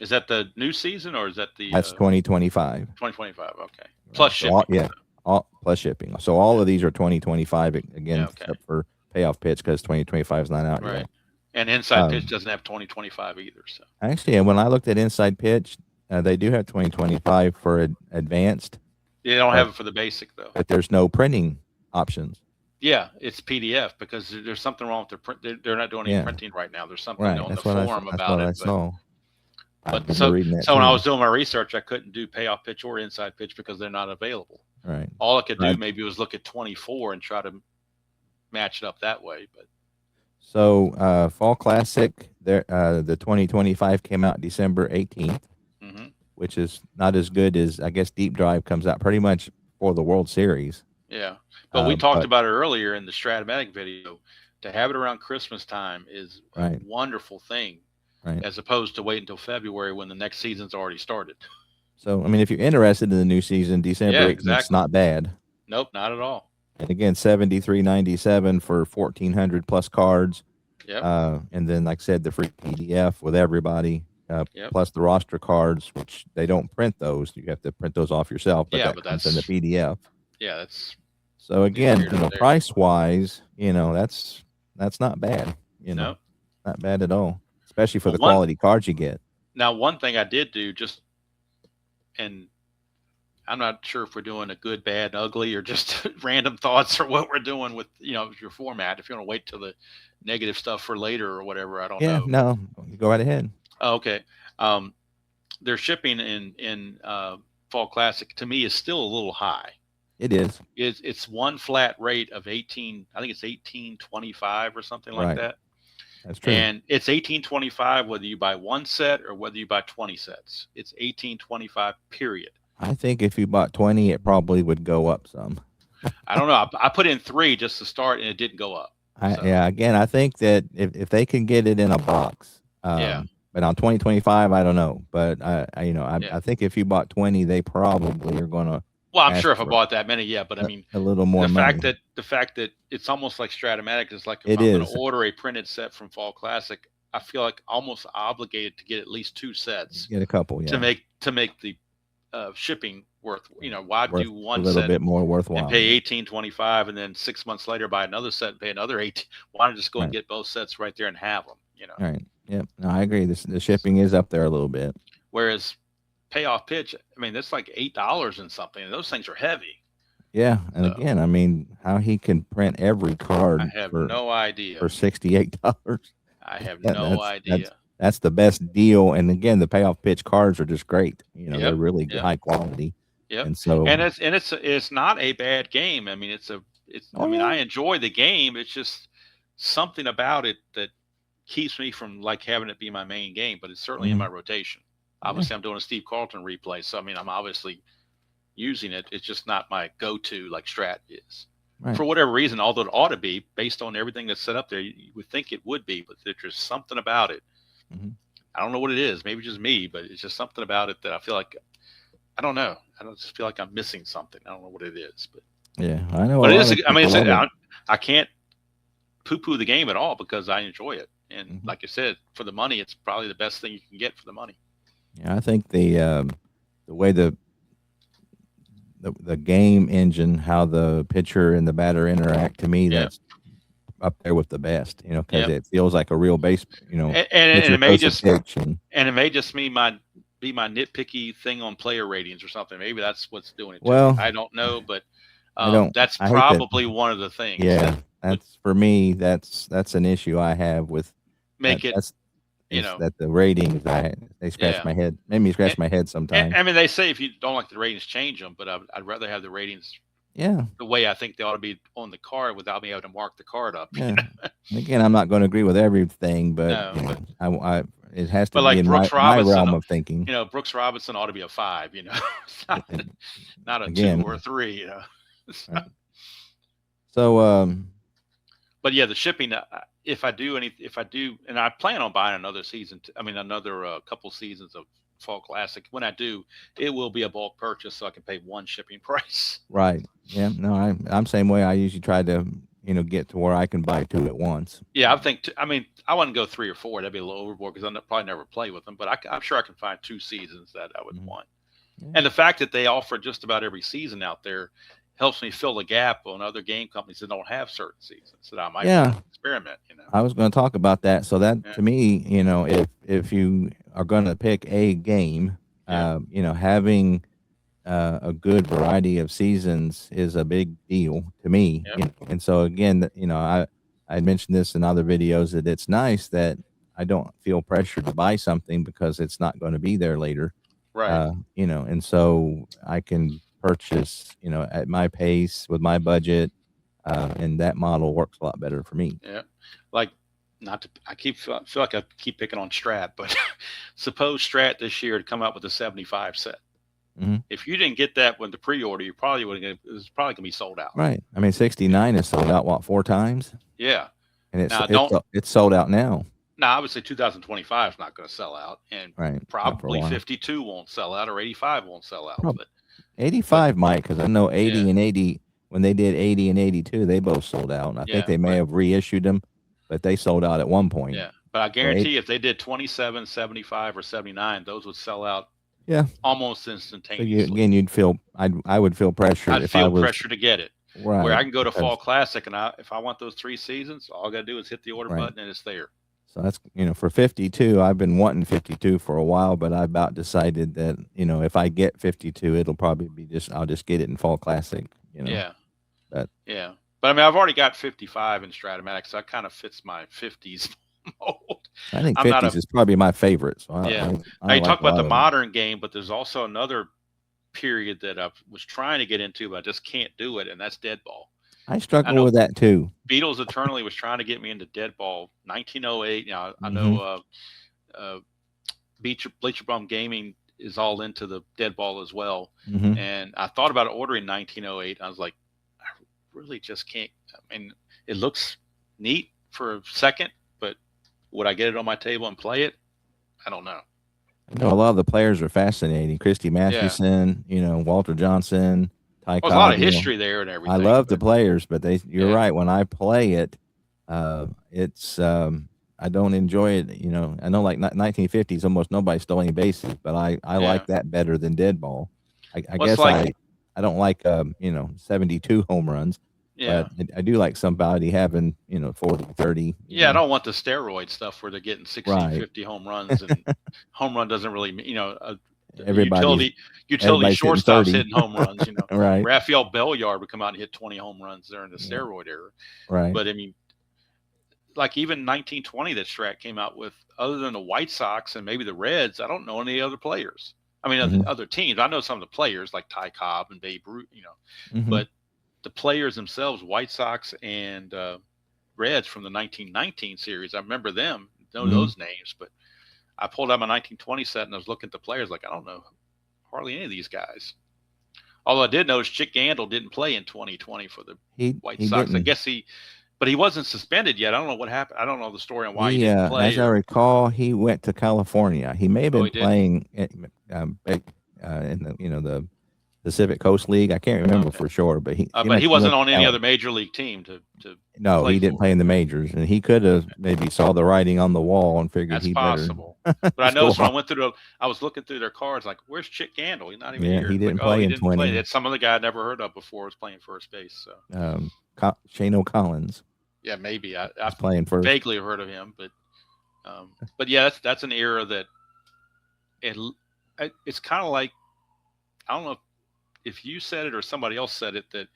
Is that the new season or is that the That's 2025. 2025? Okay. Plus Right. So all, shipping. yeah, all plus shipping. So all of these are 2025 Yeah. again, Okay. except for payoff pitch because 2025 is not out Right. yet. And Inside Pitch Um, doesn't have 2025 either. So Actually, when I looked at Inside Pitch, they do have 2025 for advanced, they don't but have it for the basic though. there's no printing options. Yeah, it's PDF because there's something wrong with their print. They're not doing any Yeah, printing right now. There's something right. on the forum That's about what it, I but saw. I but remember so reading that so when I too. was doing my research, I couldn't do payoff pitch or inside pitch because they're not available. Right. All I could do Right. maybe was look at 24 and try to match it up that way. But So Fall Classic, there the 2025 came out December 18th, hmm which is not as good as I guess Deep Drive comes out pretty much for the World Series. yeah, but we talked But about it earlier in the Stratomatic video. To have it around Christmas time is a right, wonderful thing, right. as opposed to wait until February when the next season's already started. So I mean, if you're interested in the new season, December Yeah, 18th is exactly. not bad. Nope, not at all. And again, 73.97 for 1,400 plus cards. Yep, And then, like I said, the free PDF with everybody, yep. plus the roster cards, which they don't print those. You have to print those off yourself, but Yeah, that but comes in the that's PDF. yeah, that's So neither again, here nor there. price wise, that's not bad. No. Not bad at all, especially for Well, the quality cards you get. one thing I did do just, and I'm not sure if we're doing a good, bad, ugly, or just random thoughts, or what we're doing with your format. If you want to wait till the negative stuff for later or whatever, I don't Yeah, know. no, go right ahead. Oh, okay, um, their shipping in Fall Classic to me is still a little high. It is It's one flat rate of 18. I think it's 18.25 or something like right. that. That's true. And it's 18.25 whether you buy one set or whether you buy 20 sets. It's 18.25 period. I think if you bought 20, it probably would go up some. I don't know. I put in 3 just to start, and it didn't go up. So Yeah, again, I think that if they can get it in a box, yeah, but on 2025, I don't know. But yeah. I think if you bought 20, they probably are going to Well, I'm ask sure if I for bought that many, yeah. But I mean, a little more money. the fact that it's almost like Stratomatic is like if It I'm going to is. order a printed set from Fall Classic, I feel like almost obligated to get at least 2 sets Get a couple, to yeah, make the shipping worth. Why worth do a one little set bit more and worthwhile. pay 18.25 and then 6 months later buy another set and pay another 18? Why not just go and Right, get both sets right there and have them? right. Yep. No, I agree. The shipping is up there a little bit. Whereas payoff pitch, I mean, that's like $8 and something. And those things are heavy. Yeah, and So again, I mean, how he can print every I card have for no idea. $68. I have Yeah, no idea. that's the best deal. And again, the payoff pitch cards are just great. They're Yep. really Yep. high quality. Yep. And so, And it's not a bad game. I mean, I oh mean, yeah, I enjoy the game. It's just something about it that keeps me from like having it be my main game, but it's certainly in hmm my rotation. yeah, Obviously, I'm doing a Steve Carlton replay, so I mean, I'm obviously using it. It's just not my go-to like Strat is. right. For whatever reason, although it ought to be based on everything that's set up there, you would think it would be, but there's just something about it. hmm I don't know what it is. Maybe just me, but it's just something about it that I feel like I don't know. I don't just feel like I'm missing something. I don't know what it is, but Yeah, I know a it lot is. of I mean, people love it. I can't poo-poo the game at all because I enjoy it. And hmm like I said, for the money, it's probably the best thing you can get for the money. Yeah, I think the way the game engine, how the pitcher and the batter interact, to me, Yeah. that's up there with the best. Because Yep. it feels like a real base. And Pitcher it may throws a just pitch, and be my nitpicky thing on player ratings or something. Maybe that's what's doing it to me. well, I don't know, but I don't. that's I hate that. probably one of the things Yeah, that would that's for me. That's an issue I have with that. make it, That's you is know, that the ratings. They scratch yeah. my head. Made me scratch my head sometimes. I mean, they say if you don't like the ratings, change them. But I'd rather have the ratings Yeah, the way I think they ought to be on the card without me having to mark the card up. yeah. And again, I'm not going to agree with everything, but No, but it has to be like in Brooks my Robinson, realm of thinking. Brooks Robinson ought to be a 5. It's not, And not a 2 again, or a 3. right. So But yeah, the shipping. If I do, and I plan on buying another season. Another couple seasons of Fall Classic. When I do, it will be a bulk purchase, so I can pay one shipping price. Right. Yeah. No, I'm same way. I usually try to, get to where I can buy two at once. Yeah, I mean, I wouldn't go 3 or 4. That'd be a little overboard because I'll probably never play with them. But I'm sure I can find 2 seasons that I would want. Yeah. And the fact that they offer just about every season out there helps me fill the gap on other game companies that don't have certain seasons that I might experiment. I was going to talk about that. So that to me, if you are going to pick a game, having a good variety of seasons is a big deal to me. And so again, I mentioned this in other videos that it's nice that I don't feel pressured to buy something because it's not going to be there later. Right. And so I can purchase, at my pace with my budget, and that model works a lot better for me. Yeah. Like, I feel like I keep picking on Strat, but suppose Strat this year had come out with a 75 set. Mm-hmm. If you didn't get that with the pre-order, you probably would have. It was probably gonna be sold out. Right. I mean, 69 is sold out 4 times. Yeah. And it's sold out now. Now, I would say 2025 is not going to sell out, and probably 52 won't sell out, or 85 won't sell out. But 85 might, because I know 80 and 80, when they did 80 and 82, they both sold out. And I think they may have reissued them, but they sold out at one point. Yeah, but I guarantee if they did 27, 75, or 79, those would sell out. Yeah, almost instantaneously. You'd feel I would feel pressured. I'd feel pressure to get it. Right. Where I can go to Fall Classic, and if I want those 3 seasons, all I got to do is hit the order button, and it's there. So that's, for 52, I've been wanting 52 for a while, but I about decided that, if I get 52, it'll probably be I'll just get it in Fall Classic, Yeah. But I mean, I've already got 55 in Stratomatic, so that kind of fits my 50s mold. I think 50s is probably my favorite. So I talk about the modern game, but there's also another period that I was trying to get into, but I just can't do it, and that's Deadball. I struggle with that too. Beatles Eternally was trying to get me into Deadball. 1908. I know Bleacher Bum Gaming is all into the Deadball as well. Mm-hmm. And I thought about ordering 1908. I was like, I really just can't. I mean, it looks neat for a second, but would I get it on my table and play it? I don't know. I know a lot of the players are fascinating. Christy Mathewson, Walter Johnson. There's a lot of history there and everything. I love the players, but you're right. When I play it, it's I don't enjoy it. I know like 1950s, almost nobody stole any bases, but I like that better than Deadball. I guess I don't like 72 home runs. Yeah, but I do like somebody having 40, 30. Yeah, I don't want the steroid stuff where they're getting 60, 50 home runs, and home run doesn't really utility shortstops hitting home runs. Right. Raphael Belliard would come out and hit 20 home runs during the steroid era. Right. But I mean, like even 1920 that Strat came out with, other than the White Sox and maybe the Reds, I don't know any other players. I mean, other teams. I know some of the players like Ty Cobb and Babe Ruth, but the players themselves, White Sox and Reds from the 1919 series, I remember them, know those names, but I pulled out my 1920 set and I was looking at the players like, I don't know hardly any of these guys. Although I did notice Chick Gandil didn't play in 2020 for the White Sox. Didn't. I guess but he wasn't suspended yet. I don't know what happened. I don't know the story on why he didn't play. As I recall, he went to California. He may have been playing in the Pacific Coast League. I can't remember for sure, but he wasn't on any other major league team to No, he didn't play in the majors, and he could have maybe saw the writing on the wall and figured that's he possible. But I noticed when I was looking through their cards, like, where's Chick Gandil? He's not even here. He didn't play in 20. It's some other guy I never heard of before was playing first base. So Shane O'Collins. Yeah, maybe I've playing first. Vaguely heard of him, but yeah, that's an era that it's kind of like, I don't know if you said it or somebody else said it, that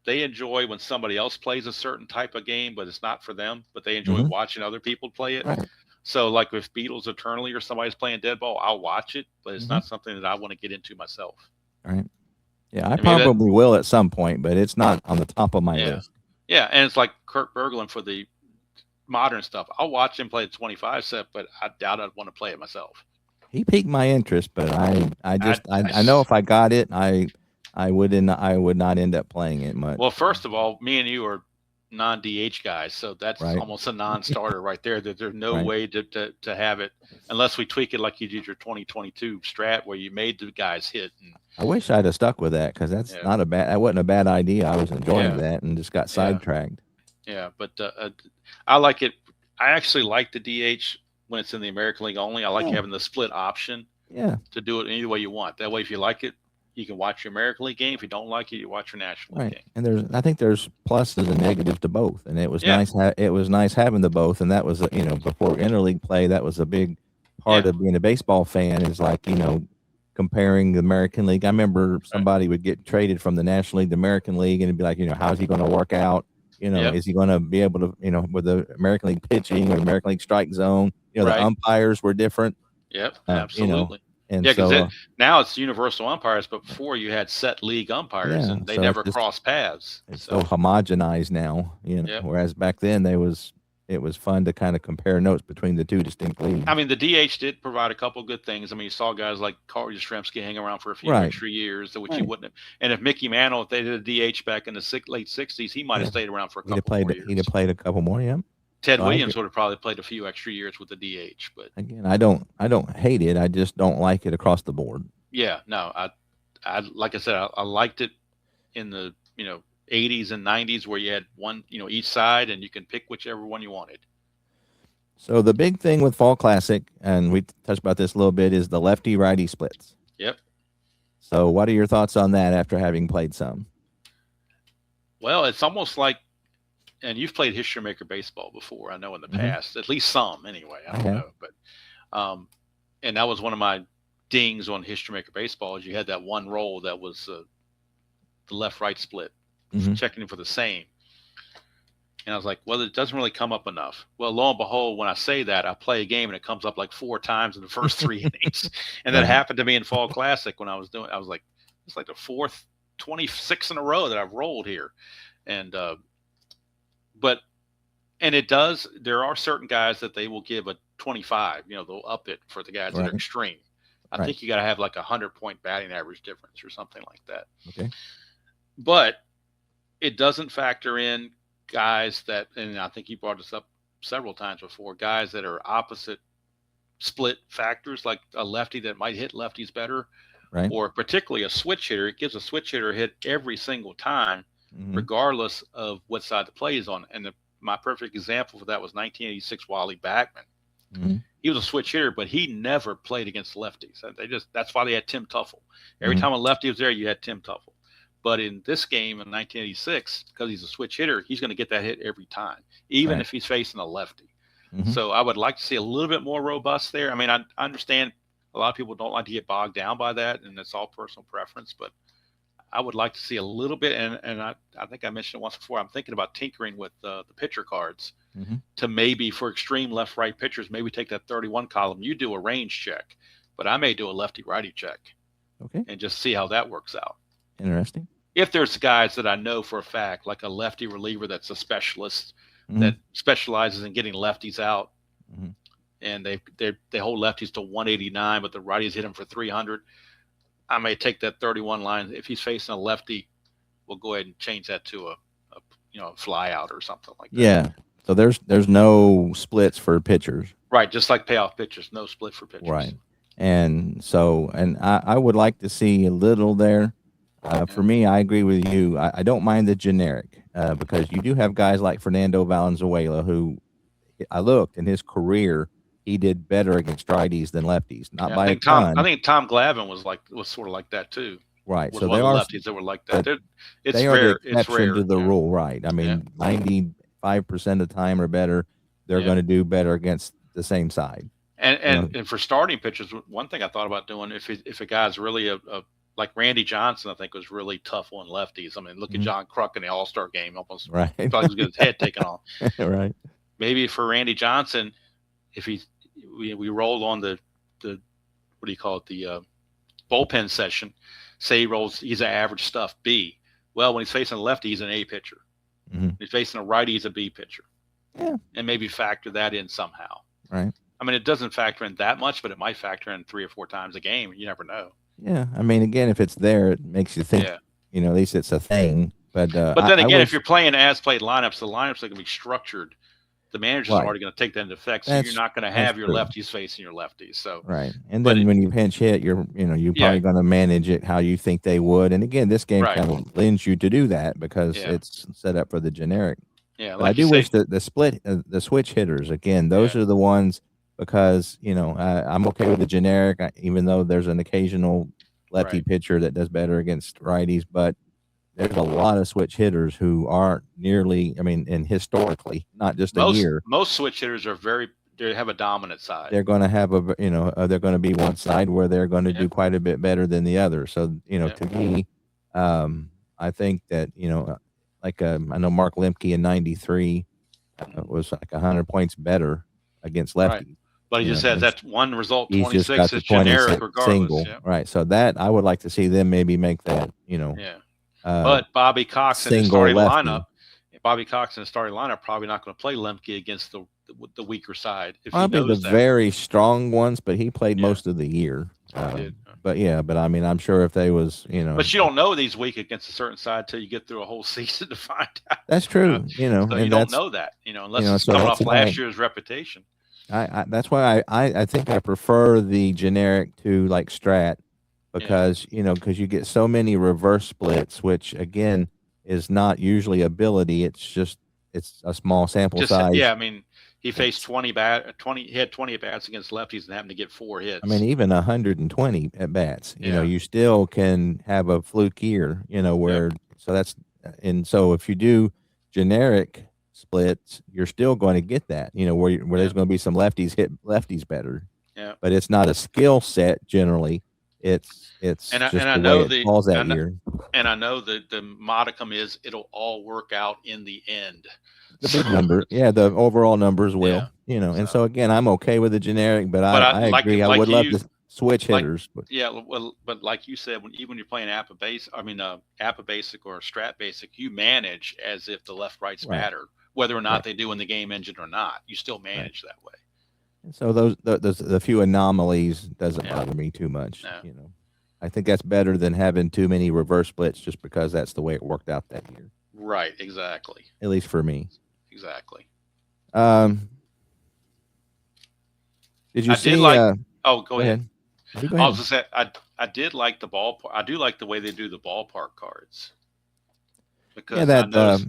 they enjoy when somebody else plays a certain type of game, but it's not for them, but they enjoy watching other people play it. Right. So like with Beatles Eternally or somebody's playing Deadball, I'll watch it, but it's not something that I want to get into myself. Right. Yeah, I probably will at some point, but it's not on the top of my list. Yeah, and it's like Kurt Berglund for the modern stuff. I'll watch him play the 25 set, but I doubt I'd want to play it myself. He piqued my interest, but I know if I got it, I would not end up playing it much. Well, first of all, me and you are non-DH guys, so that's Right. almost a non-starter right there. That there's no Right. way to have it unless we tweak it like you did your 2022 strat where you made the guys hit. And I wish I'd have stuck with that because that's yeah, not a bad. That wasn't a bad idea. I was enjoying yeah, that and just got yeah, sidetracked. yeah. But I like it. I actually like the DH when it's in the American League only. I like Yeah. having the split option Yeah. to do it any way you want. That way, if you like it, you can watch your American League game. If you don't like it, you watch your National League Right. game. And I think there's pluses and negatives to both. And it was Yeah, nice. It was nice having the both. And that was, before interleague play, that was a big part yeah, of being a baseball fan is like, comparing the American League. I remember right. somebody would get traded from the National League to American League and it'd be like, how's he going to work out? Yep, Is he going to be able to, with the American League pitching or American League strike zone? The right. umpires were different, Yep, you know, absolutely. and Yeah, because so, now it's universal umpires, but before you had set league umpires, yeah, and they so never cross paths. it's so So, homogenized now, yep. whereas back then it was fun to kind of compare notes between the two distinct leagues. I mean, the DH did provide a couple good things. I mean, you saw guys like Carl Yastrzemski hang around for a few Right. extra years, which you Right. wouldn't have. And if Mickey Mantle, if they did a DH back in the late '60s, he might have Yeah. stayed around for a He'd have couple more played. He'd have years. played a couple more. Yeah. Ted So I agree. Williams would have probably played a few extra years with the DH, but Again, I don't hate it. I just don't like it across the board. yeah, no, I like I said, I liked it in the 80s and 90s where you had one each side and you can pick whichever one you wanted. So the big thing with Fall Classic, and we touched about this a little bit, is the lefty-righty splits. Yep. So what are your thoughts on that after having played some? Well, it's almost like, and you've played History Maker baseball before, I know in the Mhm. past, at least some anyway. I I don't have. know, but and that was one of my dings on History Maker baseball is you had that one roll that was the left-right split, Mhm. checking for the same. And I was like, well, it doesn't really come up enough. Well, lo and behold, when I say that, I play a game and it comes up like 4 times in the first 3 innings. And that Right. happened to me in Fall Classic when I was like, it's like the fourth 26 in a row that I've rolled here. And, and it does, there are certain guys that they will give a 25, they'll up it for the guys that Right. are extreme. I Right. think you got to have like 100-point batting average difference or something like that. Okay. But it doesn't factor in guys that, and I think you brought this up several times before, guys that are opposite split factors, like a lefty that might hit lefties better, Right. or particularly a switch hitter. It gives a switch hitter a hit every single time, Mhm. regardless of what side the play is on. And my perfect example for that was 1986 Wally Backman. Mhm. He was a switch hitter, but he never played against lefties. That's why they had Tim Tuffle. Every Mhm. time a lefty was there, you had Tim Tuffle. But in this game in 1986, because he's a switch hitter, he's going to get that hit every time, even Right. if he's facing a lefty. Mhm. So I would like to see a little bit more robust there. I mean, I understand a lot of people don't like to get bogged down by that, and it's all personal preference, but I would like to see a little bit. And I think I mentioned it once before. I'm thinking about tinkering with the pitcher cards Mhm. to maybe for extreme left-right pitchers, maybe take that 31 column. You do a range check, but I may do a lefty-righty check Okay. and just see how that works out. Interesting. If there's guys that I know for a fact, like a lefty reliever that's a specialist Mhm. that specializes in getting lefties out, Mhm. and they hold lefties to 189, but the righties hit them for 300. I may take that 31 line. If he's facing a lefty, we'll go ahead and change that to a fly out or something like that. Yeah. So there's no splits for pitchers. Right, just like payoff pitchers, no split for pitchers. Right. And so, and I would like to see a little there. For me, I agree with you. I don't mind the generic because you do have guys like Fernando Valenzuela, who I looked in his career, he did better against righties than lefties, not Yeah, by a ton. I think Tom Glavine was sort of like that too. Right. Was So one they of the are lefties that were like that. It's they are the rare. It's exception rare. to the Yeah. rule, right? I mean, 95% of the time or better, they're Yeah. going to do better against the same side. And for starting pitchers, one thing I thought about doing if a guy's really a like Randy Johnson, I think was really tough on lefties. I mean, look at Mhm. John Kruk in the All-Star game, almost Right. felt like he was getting his head taken off. Right. Maybe for Randy Johnson, if we roll on the what do you call it, the bullpen session, say he's an average stuff B. Well, when he's facing a lefty, he's an A pitcher. Mhm. When he's facing a righty, he's a B pitcher. Yeah. And maybe factor that in somehow. Right. I mean, it doesn't factor in that much, but it might factor in 3 or 4 times a game. You never know. Yeah. I mean, again, if it's there, it makes you think, Yeah. at least it's a thing. But But then I again, if wish you're playing as played lineups, the lineups are going to be structured. The manager's right. already going to take that into effect, so you're not going to That's have your true. lefties facing your lefties. So, Right. And but then it, when you pinch hit, you're yeah, probably going to manage it how you think they would. And again, this game right, kind of lends you to do that because yeah, it's set up for the generic. yeah, But I like you do wish say, that the switch hitters again, yeah, those are the ones because I'm okay with the generic, even though there's an occasional lefty right. pitcher that does better against righties. But there's a lot of switch hitters who aren't nearly. I mean, and historically, not just a year, Most switch hitters are they have a dominant side. they're going to have they're going to be one side where they're going to Yep, do quite a bit better than the other. So yep, to me, I think that like I know Mark Lemke in '93 was like 100 points better against right. lefties. But he just has And that one result, he's just 26 got is the generic 26 regardless. single, Yeah, right? So that I would like to see them maybe make that yeah. uh, But Bobby Cox in his single starting lineup, lefty. probably not going to play Lemke against the weaker side if he Probably the knows that. very strong ones, but he played Yeah, most of the year. he did. But yeah, but I mean, I'm sure if they was, But you don't know these weak against a certain side till you get through a whole season to find out. that's true, So you and don't that's know that, unless it's so coming that's off why last year's reputation. that's why I think I prefer the generic to like Strat Yeah, because because you get so many reverse splits, which again is not usually ability. It's a small sample just yeah. size. I mean, he faced It's 20. He had 20 at bats against lefties and happened to get 4 I mean hits. even 120 at bats. Yeah. You still can have a fluke year. Yep. Where so that's and so if you do generic splits, you're still going to get that. Where Yeah. there's going to be some lefties hit lefties better, Yeah. but it's not a skill set generally. It's And just I the way know it falls that and year. I know that the modicum is it'll all work out in the end. The So big number, yeah, the overall numbers yeah. will, and So, so again, I'm okay with the generic, but but I agree. I would love to switch like hitters, but yeah, well, but like you said, even when you're playing Appa Basic or Strat Basic, you manage as if the left rights right, matter, whether or not right, they do in the game engine or not. You still right. manage that way. And so those the few anomalies doesn't Yeah. bother me too much. No. I think that's better than having too many reverse splits just because that's the way it worked out that year, Right. Exactly. at least for me. Exactly. Um, did you I did see? like. Oh, go Go ahead. ahead. You go I was ahead. just say I did like the ballpark. I do like the way they do the ballpark cards Yeah, because that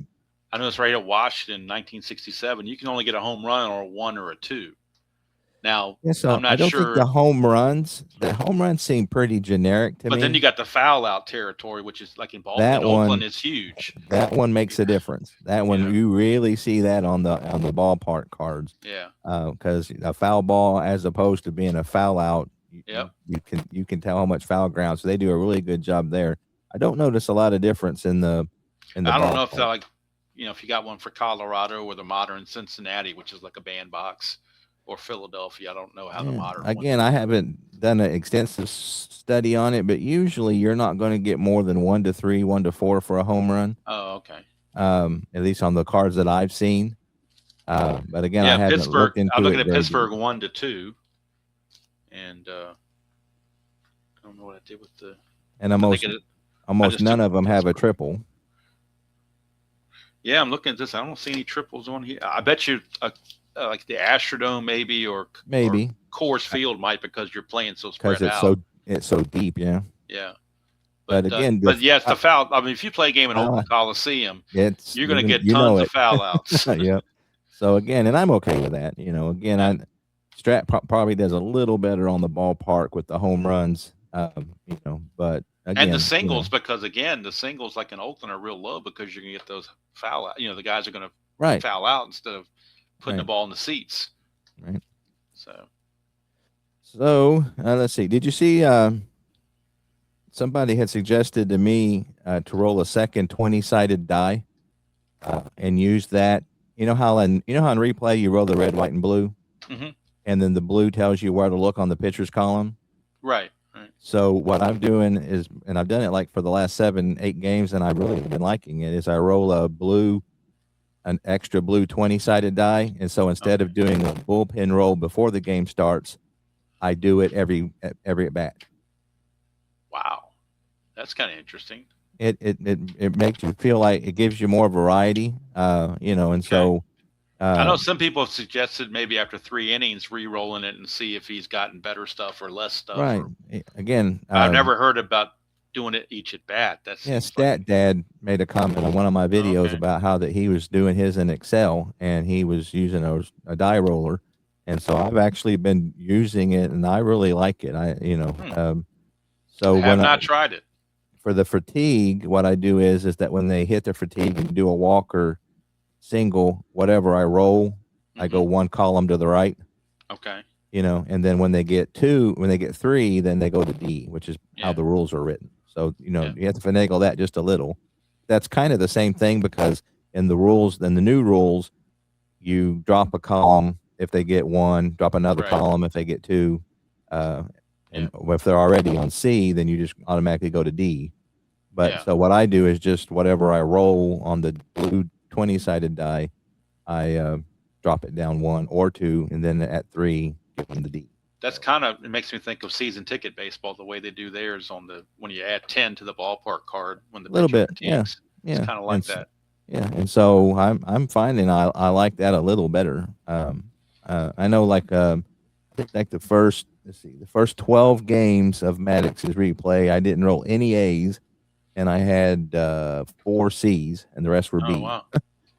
I noticed right at Washington, 1967, you can only get a home run or a 1 or a 2. Now yeah. So I'm I not don't think sure, the home runs seem pretty generic to but then me. you got the foul out territory, which is like in That Oakland one is huge. That one makes a difference. That one Yeah, you really see that on the ballpark cards, yeah, because a foul ball as opposed to being a foul out, yep. you can tell how much foul ground. So they do a really good job there. I don't notice a lot of difference in the I don't know if they're ballpark. like, if you got one for Colorado or the modern Cincinnati, which is like a bandbox, or Philadelphia. I don't know how the Yeah. modern ones Again, I work. haven't done an extensive study on it, but usually you're not going to get more than 1 to 3, 1 to 4 for a home run. Oh, okay. At least on the cards that I've seen. But again, I Yeah, haven't Pittsburgh. looked I'm into looking it at very Pittsburgh deep. 1 to 2, and I don't know what I did with the. And I think I almost just took none of them have a Pittsburgh. triple. Yeah, I'm looking at this. I don't see any triples on here. I bet you, like the Astrodome maybe, or Maybe Coors Field might, because you're playing so because spread out. it's so deep, yeah. Yeah, But again, but yeah, it's the foul. I mean, if you play a game in foul, Oakland Coliseum, it's you're going to get you know tons of it. foul outs. Yep. So again, and I'm okay with that. Again, Yeah. Strat probably does a little better on the ballpark with the home runs. But again, And the singles, because again, the singles like in Oakland are real low because you're going to get those foul out. The guys are going to right, foul out instead of putting the right, ball in the seats. right. So Let's see. Did you see? Somebody had suggested to me to roll a second 20-sided die and use that. How in replay you roll the red, white, and blue, hmm and then the blue tells you where to look on the pitcher's column. right. So what I'm doing is, and I've done it like for the last 7, 8 games, and I really have been liking it. Is I roll an extra blue 20-sided die, and so instead of doing a bullpen roll before the game starts, I do it every at bat. Wow, that's kind of interesting. it makes you feel like it gives you more variety, and Okay. so I know uh, some people have suggested maybe after 3 innings re-rolling it and see if he's gotten better stuff or less stuff. right. Or Again, I've never heard about doing it each at bat. That yeah, seems like Stat Dad made a comment on one of my oh, videos okay. about how that he was doing his in Excel and he was using a die roller, and so I've actually been using it and I really like it. Hmm. So Have when not tried it. for the fatigue, what I do is that when they hit the fatigue and do a walker single, whatever I roll, I go Hmm. one column to the right, Okay. and then when they get three, then they go to D, which is how Yeah. the rules are written. So, Yeah. you have to finagle that just a little. That's kind of the same thing because in the new rules, you drop a column if they get one, drop another Right. column if they get two. Uh, Yeah. and if they're already on C, then you just automatically go to D. But Yeah. so what I do is just whatever I roll on the blue 20 sided die, I drop it down one or two, and then at three, give them the D. That's So kind of it makes me think of season ticket baseball the way they do theirs on the when you add 10 to the ballpark card when the a little pitcher bit, yeah, fatigues. It's yeah, kind of like that. and so I'm finding I like that a little better. I know I think like the first 12 games of Maddox's replay, I didn't roll any A's, and I had four C's, and the rest were Oh B's. wow.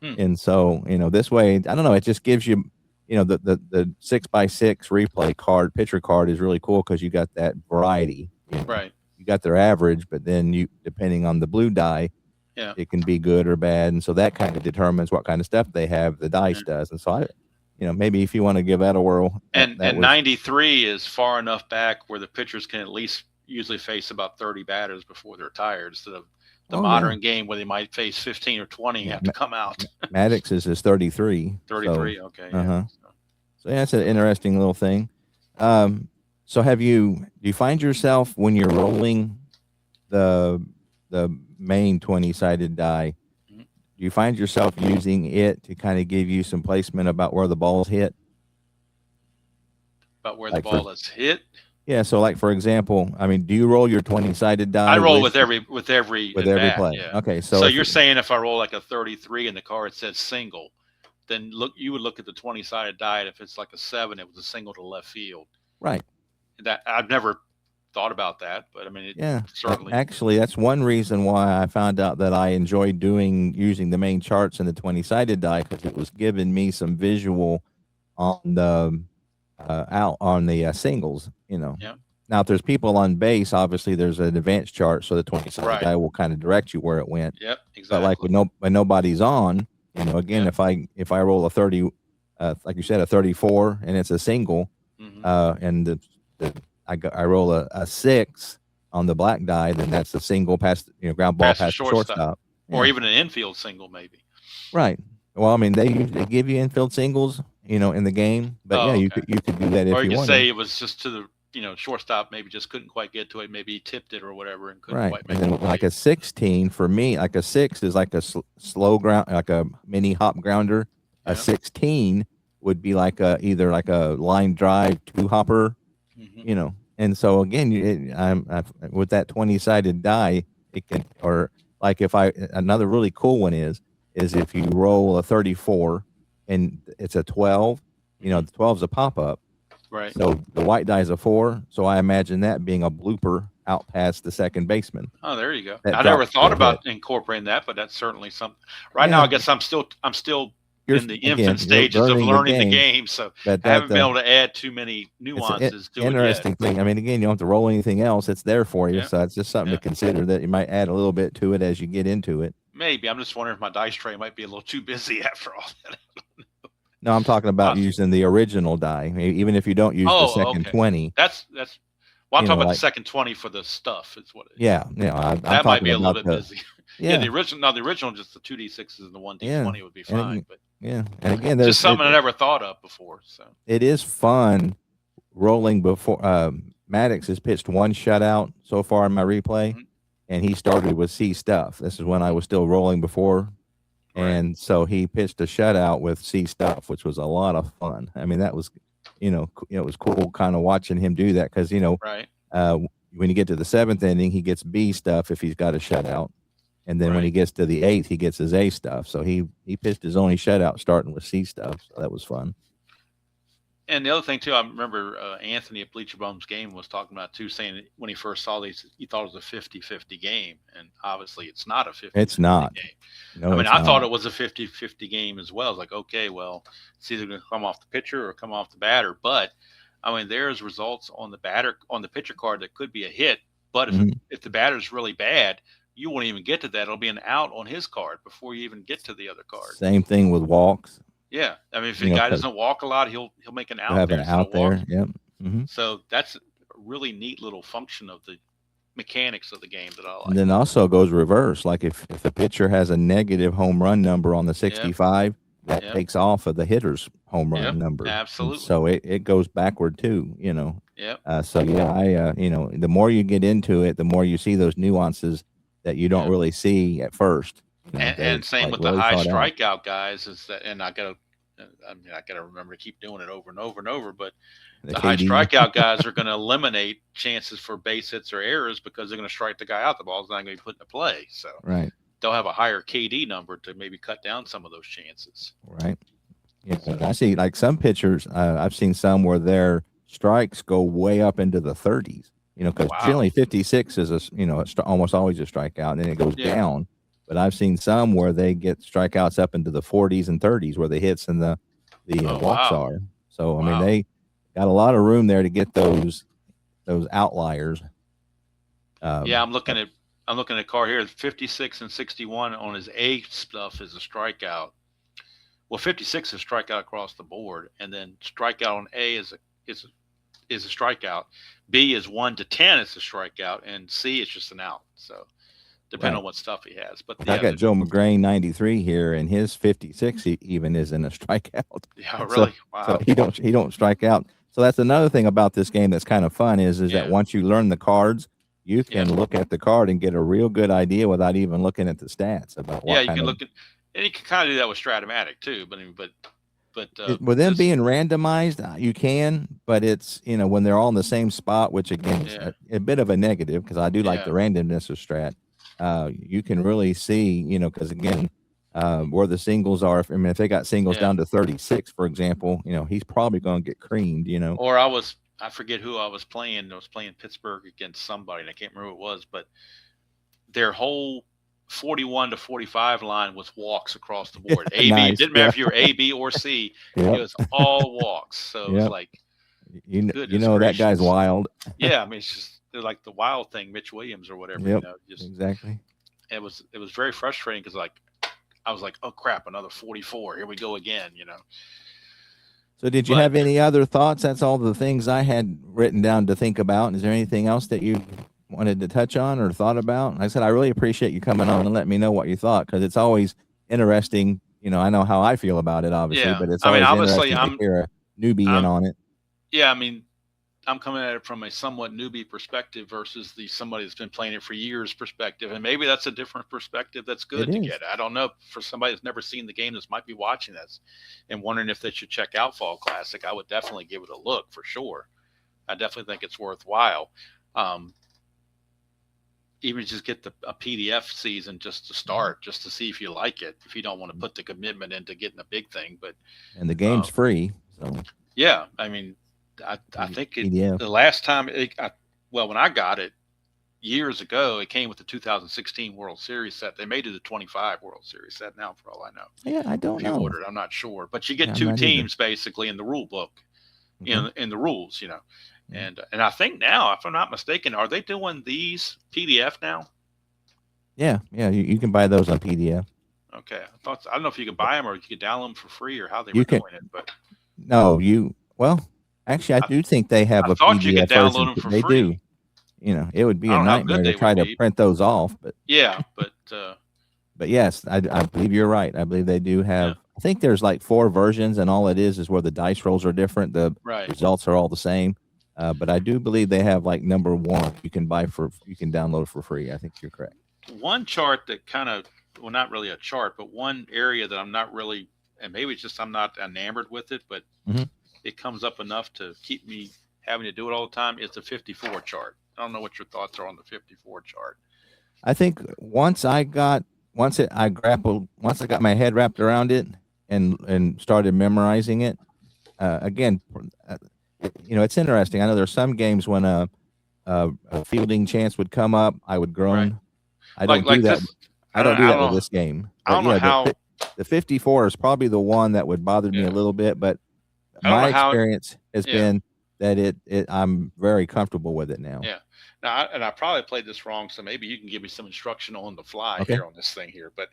Hmm. And so, this way, I don't know, it just gives you, the 6x6 replay card, pitcher card is really cool because you got that variety. Right. You got their average, but then depending on the blue die, Yeah. it can be good or bad. And so that kind of determines what kind of stuff they have, the dice Yeah. does. And so maybe if you want to give that a whirl, that And was, 93 is far enough back where the pitchers can at least usually face about 30 batters before they're tired instead of the oh, yeah. modern game where they might face 15 or 20 and Yeah. have to come out. Maddox is 33. 33. So, Okay. uh Yeah. huh. So yeah, that's an interesting little thing. So do you find yourself when you're rolling the the main 20 sided die, Mhm. do you find yourself using it to kind of give you some placement about where the ball's hit? About where the Like for ball is hit. Yeah, so like for example, I mean, do you roll your 20 sided I die roll with every with at every bat. play? Yeah. Okay, So so if you're saying if I roll like a 33 and the card says single, then you would look at the 20 sided die. And if it's like a 7, it was a single to left field. right. That I've never thought about that, but I mean, it Yeah. certainly. Actually, that's one reason why I found out that I enjoyed using the main charts and the 20 sided die because it was giving me some visual on the out on the singles. Yeah. Now, if there's people on base, obviously there's an advanced chart, so the 20 sided Right. die will kind of direct you where it went. Yep. But like Exactly. when nobody's on, again, Yeah. if I roll a 30, like you said, a 34, and it's a single, Hmm. and I roll a 6 on the black die, then that's a single past, ground ball Past the past the shortstop, shortstop. or Yeah, even an infield single, maybe. right. Well, I mean, they usually give you infield singles, in the game, but yeah, Oh, okay. you could do that Or if you you could wanted. say it was just to the shortstop, maybe just couldn't quite get to it, maybe he tipped it or whatever, and couldn't Right. quite And make then the like play. a 16 for me, like a 6 is like a slow ground, like a mini hop grounder. A Yeah. 16 would be like either like a line drive two hopper, Hmm. And so again, with that 20 sided die, it can, or like another really cool one is if you roll a 34 and it's a 12, Hmm. the 12 is a pop up. Right. So the white die is a 4. So I imagine that being a blooper out past the second baseman Oh, there you go. that I never drops to thought a hit. about incorporating that, but that's certainly something. Right now, Yeah, I guess I'm still you're in the infant you're stages of learning the learning the game, game, so but I haven't been able to add too many it's an nuances to it yet. interesting thing. I mean, again, you don't have to roll anything else; it's there for you. Yeah. So it's just something Yeah. to consider that you might add a little bit to it as you get into it. Maybe I'm just wondering if my dice tray might be a little too busy after all that. No, I'm talking about Possibly. using the original die, even if you don't use the Oh, second okay. 20. That's well, I'm talking about the Like second 20 for the stuff. It's what yeah, I'm that might talking be a little about bit busy. Yeah, yeah, the original, just the 2d6s and the yeah, 1d20 would be and fine, but again, just something I never thought of before. So it is fun rolling before. Maddox has pitched one shutout so far in my replay, Mhm. and he started with C stuff. This is when I was still rolling before. Right. And so he pitched a shutout with C stuff, which was a lot of fun. I mean, that was, it was cool kind of watching him do that because, Right. when you get to the seventh inning, he gets B stuff if he's got a shutout. And then when he Right. gets to the 8th, he gets his A stuff. So he pitched his only shutout starting with C stuff. So that was fun. And the other thing too, I remember Anthony at Bleacher Bum's game was talking about too, saying that when he first saw these, he thought it was a 50-50 game, and obviously it's not a 50-50 It's not. game. No, I mean, it's I thought not. it was a 50-50 game as well. It's like, okay, well, it's either going to come off the pitcher or come off the batter. But I mean, there's results on the pitcher card that could be a hit. But Mhm. if the batter's really bad, you won't even get to that. It'll be an out on his card before you even get to the other card. Same thing with walks. Yeah, I mean, if the guy 'Cause doesn't walk a lot, he'll make an you out have there an instead of out there. walking. Yep. Hmm. So that's a really neat little function of the mechanics of the game that I And like. then also goes reverse. Like if a pitcher has a negative home run number on the Yep, 65, that yep, takes off of the hitter's home yep, run number. And absolutely. so it goes backward too, Yep, So yeah, the more you get into it, the more you see those nuances that you don't yep. really see at first. And They're same like with the really high thought out. strikeout guys is that, and I gotta remember to keep doing it over and over and over. But The the high KD, strikeout guys are going to eliminate chances for base hits or errors because they're going to strike the guy out. The ball's not going to be put into play, so right, they'll have a higher KD number to maybe cut down some of those chances. right. Yeah, So, I see. Like some pitchers, I've seen some where their strikes go way up into the 30s. Because wow, generally 56 is almost always a strikeout, and then it goes yeah, down. But I've seen some where they get strikeouts up into the 40s and 30s, where the hits and the oh walks wow, are. So I mean, wow. they got a lot of room there to get those outliers. Yeah, But I'm looking at a car here. 56 and 61 on his A stuff is a strikeout. Well, 56 is strikeout across the board, and then strikeout on A is a strikeout. B is 1 to 10 is a strikeout, and C is just an out. So depending right, on what stuff he has. But I yeah, got Joe McGrain 93 here, and his 56 even isn't a strikeout. yeah, so really, so wow, he don't strike out. So that's another thing about this game that's kind of fun is that yeah, once you learn the cards, you yeah, can look at the card and get a real good idea without even looking at the stats about yeah. what You kind can of look at, and you can kind of do that with Stratomatic too. But I mean, with them this, being randomized, you can, but it's when they're all in the same spot, which again is yeah, a bit of a negative because I do like yeah, the randomness of Strat. You can really see, because again, where the singles are. If they got singles yeah. down to 36, for example, he's probably going to get creamed. Or I forget who I was playing. I was playing Pittsburgh against somebody, and I can't remember who it was, but their whole 41 to 45 line was walks across the board. A B, Nice, didn't matter yeah, if you were A, B, or C. It yep, was all walks. So it was yep. like, You goodness know that guy's gracious. wild. Yeah, I mean, it's just they're like the wild thing, Mitch Williams or whatever. Yep, Just exactly. it was very frustrating because I was like, oh crap, another 44. Here we go again. So, did you But have any other thoughts? That's all the things I had written down to think about. Is there anything else that you wanted to touch on or thought about? Like I said, I really appreciate you coming on and letting me know what you thought because it's always interesting. I know how I feel about it, obviously, yeah, but it's I mean, always obviously, interesting to hear a newbie in I'm on it. yeah, I mean, I'm coming at it from a somewhat newbie perspective versus the somebody that's been playing it for years perspective, and maybe that's a different perspective that's It good to is. get. I don't know, for somebody that's never seen the game this might be watching this and wondering if they should check out Fall Classic. I would definitely give it a look for sure. I definitely think it's worthwhile. Um, Even just get a PDF season just to start, just to see if you like it. If you don't want to put the commitment into getting a big thing, but And the uh, game's free. So, yeah, I mean, I think PDF. the last time when I got it years ago, it came with the 2016 World Series set. They made it a 25 World Series set now, for all I know. Yeah, I don't If you know. order it, I'm not sure, but you Yeah, get I'm two not either. teams basically in the rule book, Okay. in the rules, Yeah. and I think now, if I'm not mistaken, are they doing these PDF now? Yeah. You can buy those on PDF. Okay, I don't know if you can buy them or you could download them for free or how they were You can doing it, but No, well, actually, I I, do think they have I a thought you could PDF download version. them for They do. free. It would be I a don't know how good nightmare to they try would to be. print those off, Yeah, but but yes, I believe you're right. I believe they do yeah, have. I think there's like 4 versions, and all it is where the dice rolls are different. The right. results are all the same. But I do believe they have like number 1 you can download for free. I think you're correct. One chart that kind of, well, not really a chart, but one area that I'm not really, and maybe it's just I'm not enamored with it, but Hmm. it comes up enough to keep me having to do it all the time. Is the 54 chart. I don't know what your thoughts are on the 54 chart. I think once I got once I got my head wrapped around it and started memorizing it. Again, it's interesting. I know there's some games when a fielding chance would come up, I would Right. groan. I don't do Like that. this. I don't do I that don't with know. this game. I But don't know yeah, how. the 54 is probably the one that would bother me a Yeah. little bit. But I don't my know how. experience has Yeah. been that I'm very comfortable with it now. Yeah. Now, I probably played this wrong, so maybe you can give me some instruction on the fly Okay, here on this thing here. But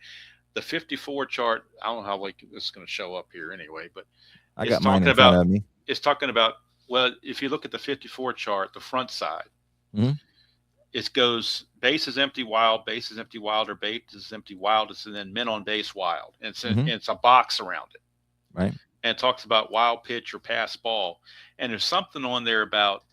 the 54 chart, I don't know how like this is going to show up here anyway, but I it's got mine talking in front about of me. it's talking about well, if you look at the 54 chart, the front side, Hmm. it goes base is empty, wild, base is empty, wild, or base is empty, wild, and then men on base, wild. And Hmm. it's a box around it. Right. And it talks about wild pitch or pass ball. And there's something on there about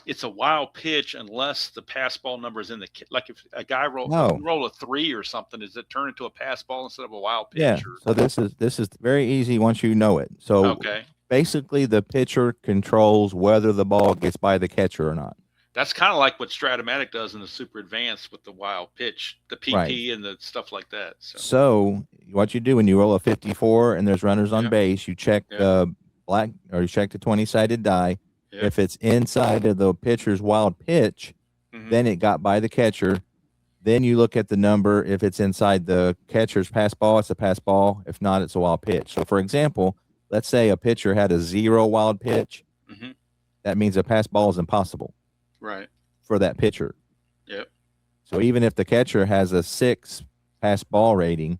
it's a wild pitch unless the pass ball number is in the like if a guy No. roll a 3 or something, does it turn into a pass ball instead of a wild Yeah. pitch? Or So this is very easy once you know it. So okay, basically, the pitcher controls whether the ball gets by the catcher or not. that's kind of like what Stratomatic does in the Super Advanced with the wild pitch, the Right. PP and the stuff like that. So So what you do when you roll a 54 and there's runners on yeah, base, you check yeah, the black or you check the 20-sided die. yeah. If it's inside of the pitcher's wild pitch, Hmm. then it got by the catcher. Then you look at the number. If it's inside the catcher's pass ball, it's a pass ball. If not, it's a wild pitch. So for example, let's say a pitcher had a 0 wild pitch. Hmm. That means a pass ball is impossible Right. for that pitcher. Yep. So even if the catcher has a 6 pass ball rating,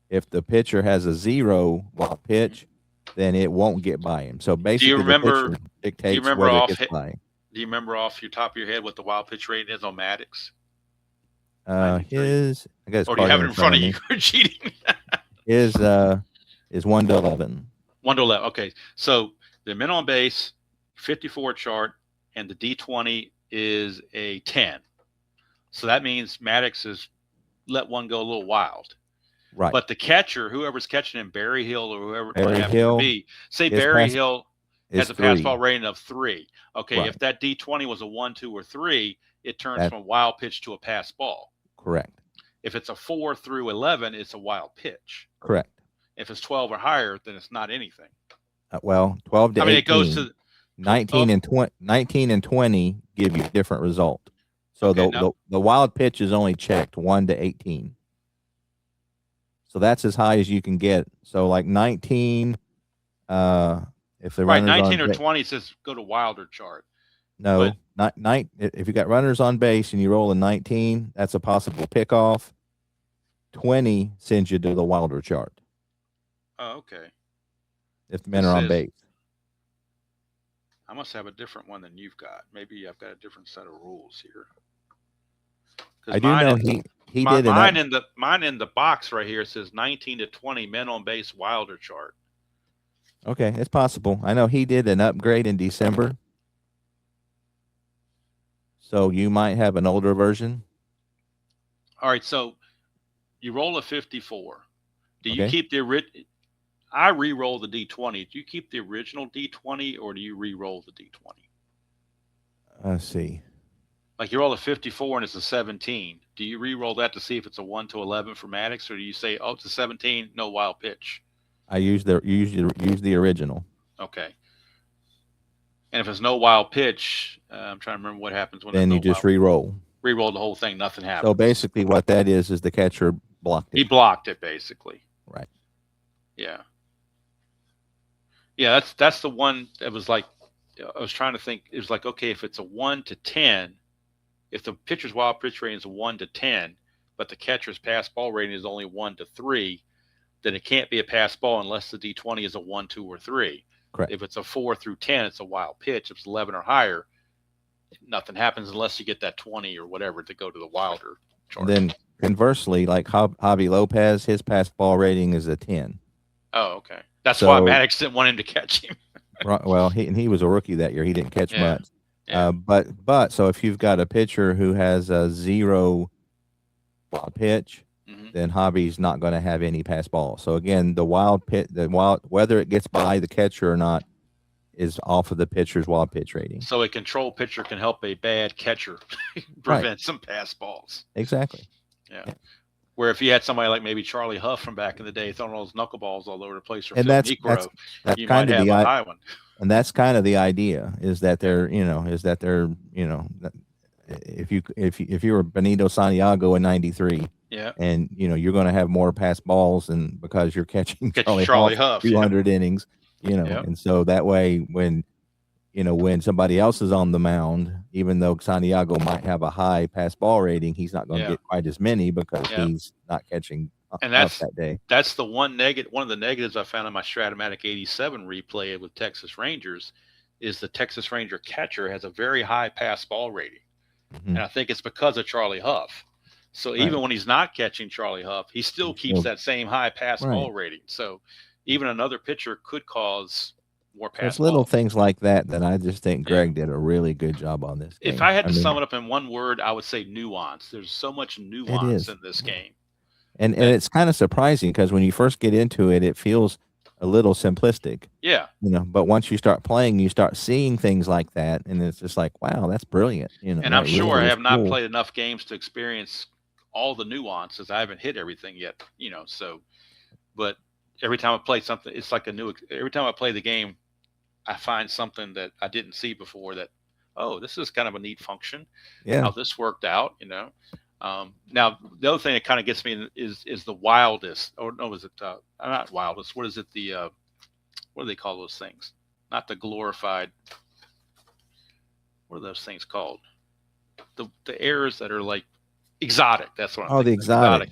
if the pitcher has a 0 wild pitch, then it won't get by him. So Do you basically, the remember? pitcher Do you dictates remember whether it off? gets by. Do you remember off your top of your head what the wild pitch rating is on Maddox? 93. I got his Or do you card have here it in front of me. you? You're cheating. His is 1 to 11. 1 to 11. Okay. So the men on base, 54 chart, and the D20 is a 10. So that means Maddox has let one go a little wild. Right. But the catcher, whoever's catching him, Barry Hill or whoever Barry it happens Hill to be, say is Barry pass- Hill is has a pass 3. ball rating of 3. Okay, Right. if that D20 was a 1, 2, or 3, it turns That- from wild pitch to a pass ball. Correct. If it's a 4 through 11, it's a wild pitch. Correct. If it's 12 or higher, then it's not anything. Well, 12 to 18. I mean, it goes to 19 and 20. 19 and 20 give you a different result. So Okay, the wild pitch is only checked 1 to 18. So that's as high as you can get. So like 19, if the right, runners 19 on or 20 says go to wilder chart. no, but- not if you got runners on base and you roll a 19, that's a possible pickoff. 20 sends you to the wilder chart Oh, okay. if the men This are on says- base. I must have a different one than you've got. Maybe I've got a different set of rules here. 'Cause I do know he did mine in the box right here says 19 to 20 men on base wilder chart. Okay, it's possible. I know he did an upgrade in December. So you might have an older version. All right, so you roll a 54. Do you Okay. keep the I re-roll the D20. Do you keep the original D20 or do you re-roll the D20? Let's see. Like you roll a 54 and it's a 17. Do you re-roll that to see if it's a 1 to 11 for Maddox, or do you say, oh, it's a 17, no wild pitch? I use the original. Okay. And if it's no wild pitch, I'm trying to remember what happens when Then there's you no just wild, re-roll. re-roll the whole thing. Nothing happens. So basically, what that is the catcher blocked He it. blocked it basically. Right. Yeah. Yeah, that's the one that was like, I was trying to think. It was like, okay, if it's a 1 to 10, if the pitcher's wild pitch rating is a 1 to 10, but the catcher's pass ball rating is only 1 to 3, then it can't be a pass ball unless the D20 is a 1, 2, or 3. Correct. If it's a 4 through 10, it's a wild pitch. If it's 11 or higher, nothing happens unless you get that 20 or whatever to go to the wilder chart. Then conversely, like Javi Lopez, his pass ball rating is a 10. Oh, okay. That's So- why Maddox didn't want him to catch him. Right. Well, he was a rookie that year. He didn't catch Yeah. much. Yeah. But so if you've got a pitcher who has a 0 wild pitch, Mhm. then Javi's not going to have any pass ball. So again, the wild whether it gets by the catcher or not is off of the pitcher's wild pitch rating. So a control pitcher can help a bad catcher prevent some pass balls. Exactly. Yeah. Where if you had somebody like maybe Charlie Huff from back in the day throwing those knuckleballs all over the place, or And Phil that's Necro, that's you might kind of have the a high one. and that's kind of the idea is that Yeah. they're if you were Benito Santiago in '93, Yeah. and you're going to have more pass balls, and because you're catching Catch Charlie Charlie Hoff Huff. Yeah. 200 innings, Yeah. and so that way when somebody else is on the mound, even though Santiago might have a high pass ball rating, he's not going to Yeah. get quite as many because Yeah. he's not catching And Huff that day. that's the one of the negatives I found in my Stratomatic 87 replay with Texas Rangers is the Texas Ranger catcher has a very high pass ball rating. Mhm. And I think it's because of Charlie Huff. So Right. even when he's not catching Charlie Huff, he still keeps that same high pass ball rating. So even another pitcher could cause more So pass it's little balls. things like that that I just think Greg did a really good job on this game. If I had to sum it up in one word, I would say nuance. There's so much nuance in this game. And it's kind of surprising because when you first get into it, it feels a little simplistic. Yeah. But once you start playing, you start seeing things like that, and it's just like, wow, that's brilliant. And I'm sure I have not played enough games to experience all the nuances. I haven't hit everything yet, so, but every time I play something, it's like every time I play the game, I find something that I didn't see before that, oh, this is kind of a neat function. Yeah. How this worked out, Now, the other thing that kind of gets me is the wildest, or no, is it not wildest? What is it? What do they call those things? Not the glorified. What are those things called? The errors that are like exotic. That's what I'm thinking. The exotic.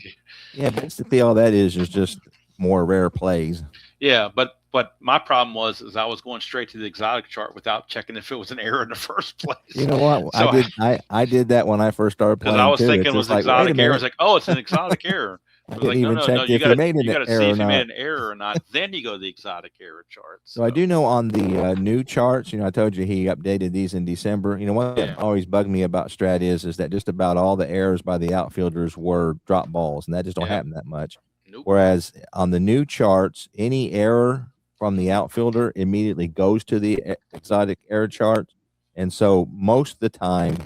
Yeah, basically all that is just more rare plays. Yeah, but my problem was I was going straight to the exotic chart without checking if it was an error in the first place. You know what? So I did that when I first started playing. Because I was thinking it was an exotic error. I was like, oh, it's an exotic error. I didn't even check if you made an error see or if you not. made an error or not. Then you go to the exotic error chart. So I do know on the new charts, I told you he updated these in December. One that always bugged me about Strat is that just about all the errors by the outfielders were drop balls, and that just don't happen that much. Nope. Whereas on the new charts, any error from the outfielder immediately goes to the exotic error chart. And so most of the time,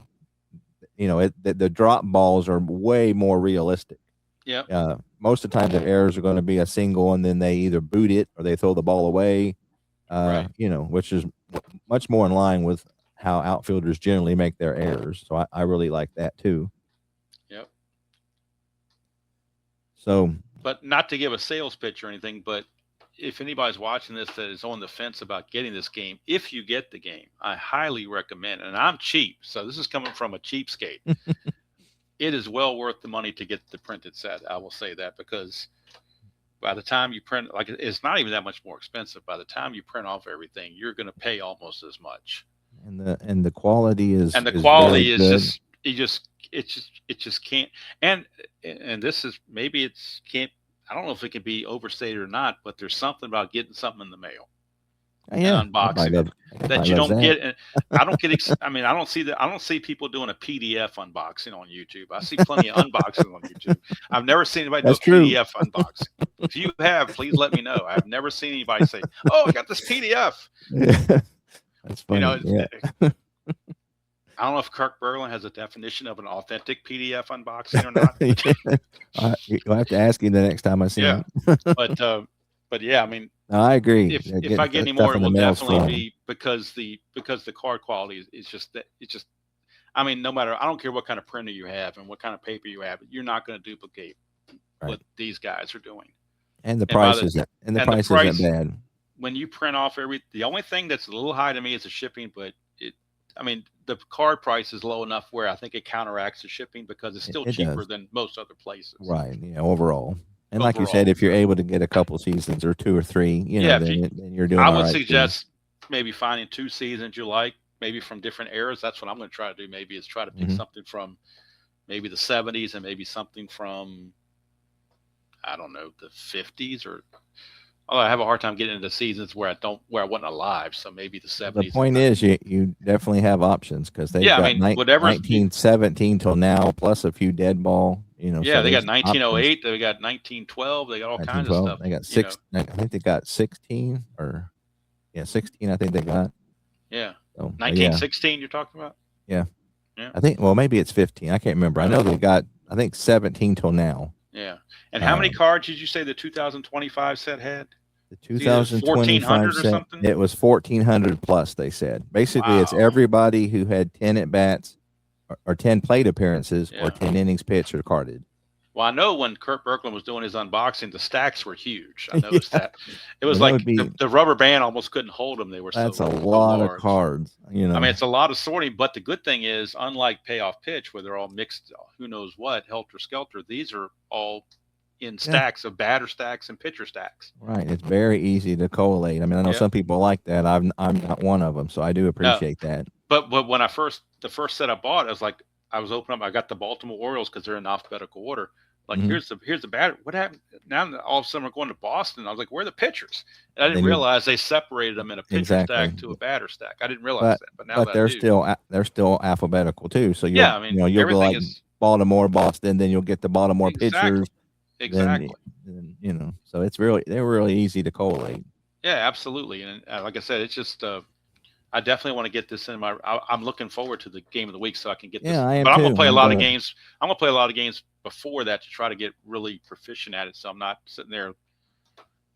the drop balls are way more realistic. Yeah. Most of the time, the errors are going to be a single, and then they either boot it or they throw the ball away. Right. Which is much more in line with how outfielders generally make their errors. So I really like that too. Yep. So, but not to give a sales pitch or anything, but if anybody's watching this that is on the fence about getting this game, if you get the game, I highly recommend, and I'm cheap, so this is coming from a cheapskate. It is well worth the money to get the printed set. I will say that, because by the time you print, like, it's not even that much more expensive. By the time you print off everything, you're going to pay almost as much. And the quality is, and the quality is good. it just can't. And this is, maybe it's can't. I don't know if it can be overstated or not, but there's something about getting something in the mail. Yeah, unboxing that you don't get. And I don't get. I mean, I don't see people doing a PDF unboxing on YouTube. I see plenty of unboxing on YouTube. I've never seen anybody do a PDF unboxing. If you have, please let me know. I've never seen anybody say, "Oh, I got this PDF." Yeah. That's funny. Yeah. I don't know if Kirk Berlin has a definition of an authentic PDF unboxing or not. You'll have to ask him the next time I see him. But yeah, I mean, no, I agree. If I get any more, it will definitely be because the card quality is just that. It's just, I mean, no matter, I don't care what kind of printer you have and what kind of paper you have, you're not going to duplicate what these guys are doing. And the price isn't bad. When you print off the only thing that's a little high to me is the shipping, but the card price is low enough where I think it counteracts the shipping because it's still cheaper than most other places. Right. Yeah. Overall. And like you said, if you're able to get a couple seasons or 2 or 3, then you're doing. I would suggest maybe finding 2 seasons you like, maybe from different eras. That's what I'm going to try to do. Maybe is try to pick something from maybe the 70s and maybe something from, I don't know, the 50s or. I have a hard time getting into seasons where I wasn't alive. So maybe the 70s. The point is, you definitely have options because they've got 1917 till now, plus a few dead ball. Yeah, they got 1908. They got 1912. They got all kinds of stuff. They got 6. I think they got 16 or 16. I think they got. Yeah. So, 1916. You're talking about? Yeah. I think. Well, maybe it's 15. I can't remember. I know they got I think 17 till now. Yeah. And how many cards did you say the 2025 set had? The It's either 2025 1400 or set, something. it was 1400 plus. They said basically it's Wow. everybody who had 10 at bats or 10 plate appearances Yeah. or 10 innings pitched or carded. Well, I know when Kurt Berkland was doing his unboxing, the stacks were huge. I noticed that. It was Well, like the rubber band almost couldn't hold them. They were that's so a lot of large. cards. You know, I mean, it's a lot of sorting, but the good thing is, unlike payoff pitch, where they're all mixed, who knows what, helter skelter, these are all in stacks of batter stacks and pitcher stacks. Right. It's very easy to collate. I mean, I know some people like that. I'm not one of them, so I do appreciate that. But when the first set I bought, I was like, I was opening up. I got the Baltimore Orioles because they're in alphabetical order. Like here's the batter. What happened? Now all of a sudden we're going to Boston. I was like, where are the pitchers? And I didn't realize they separated them in a pitcher stack to a batter stack. I didn't realize that, but now they're still alphabetical too. So you'll go like Baltimore, Boston, then you'll get the Baltimore pitchers. Exactly. Then, so they're really easy to collate. Yeah, absolutely. And like I said, it's just I definitely want to get this in I'm looking forward to the game of the week so I can get this. I am but I'm too. going to play a lot of games. I'm going to play a lot of games before that to try to get really proficient at it. So I'm not sitting there.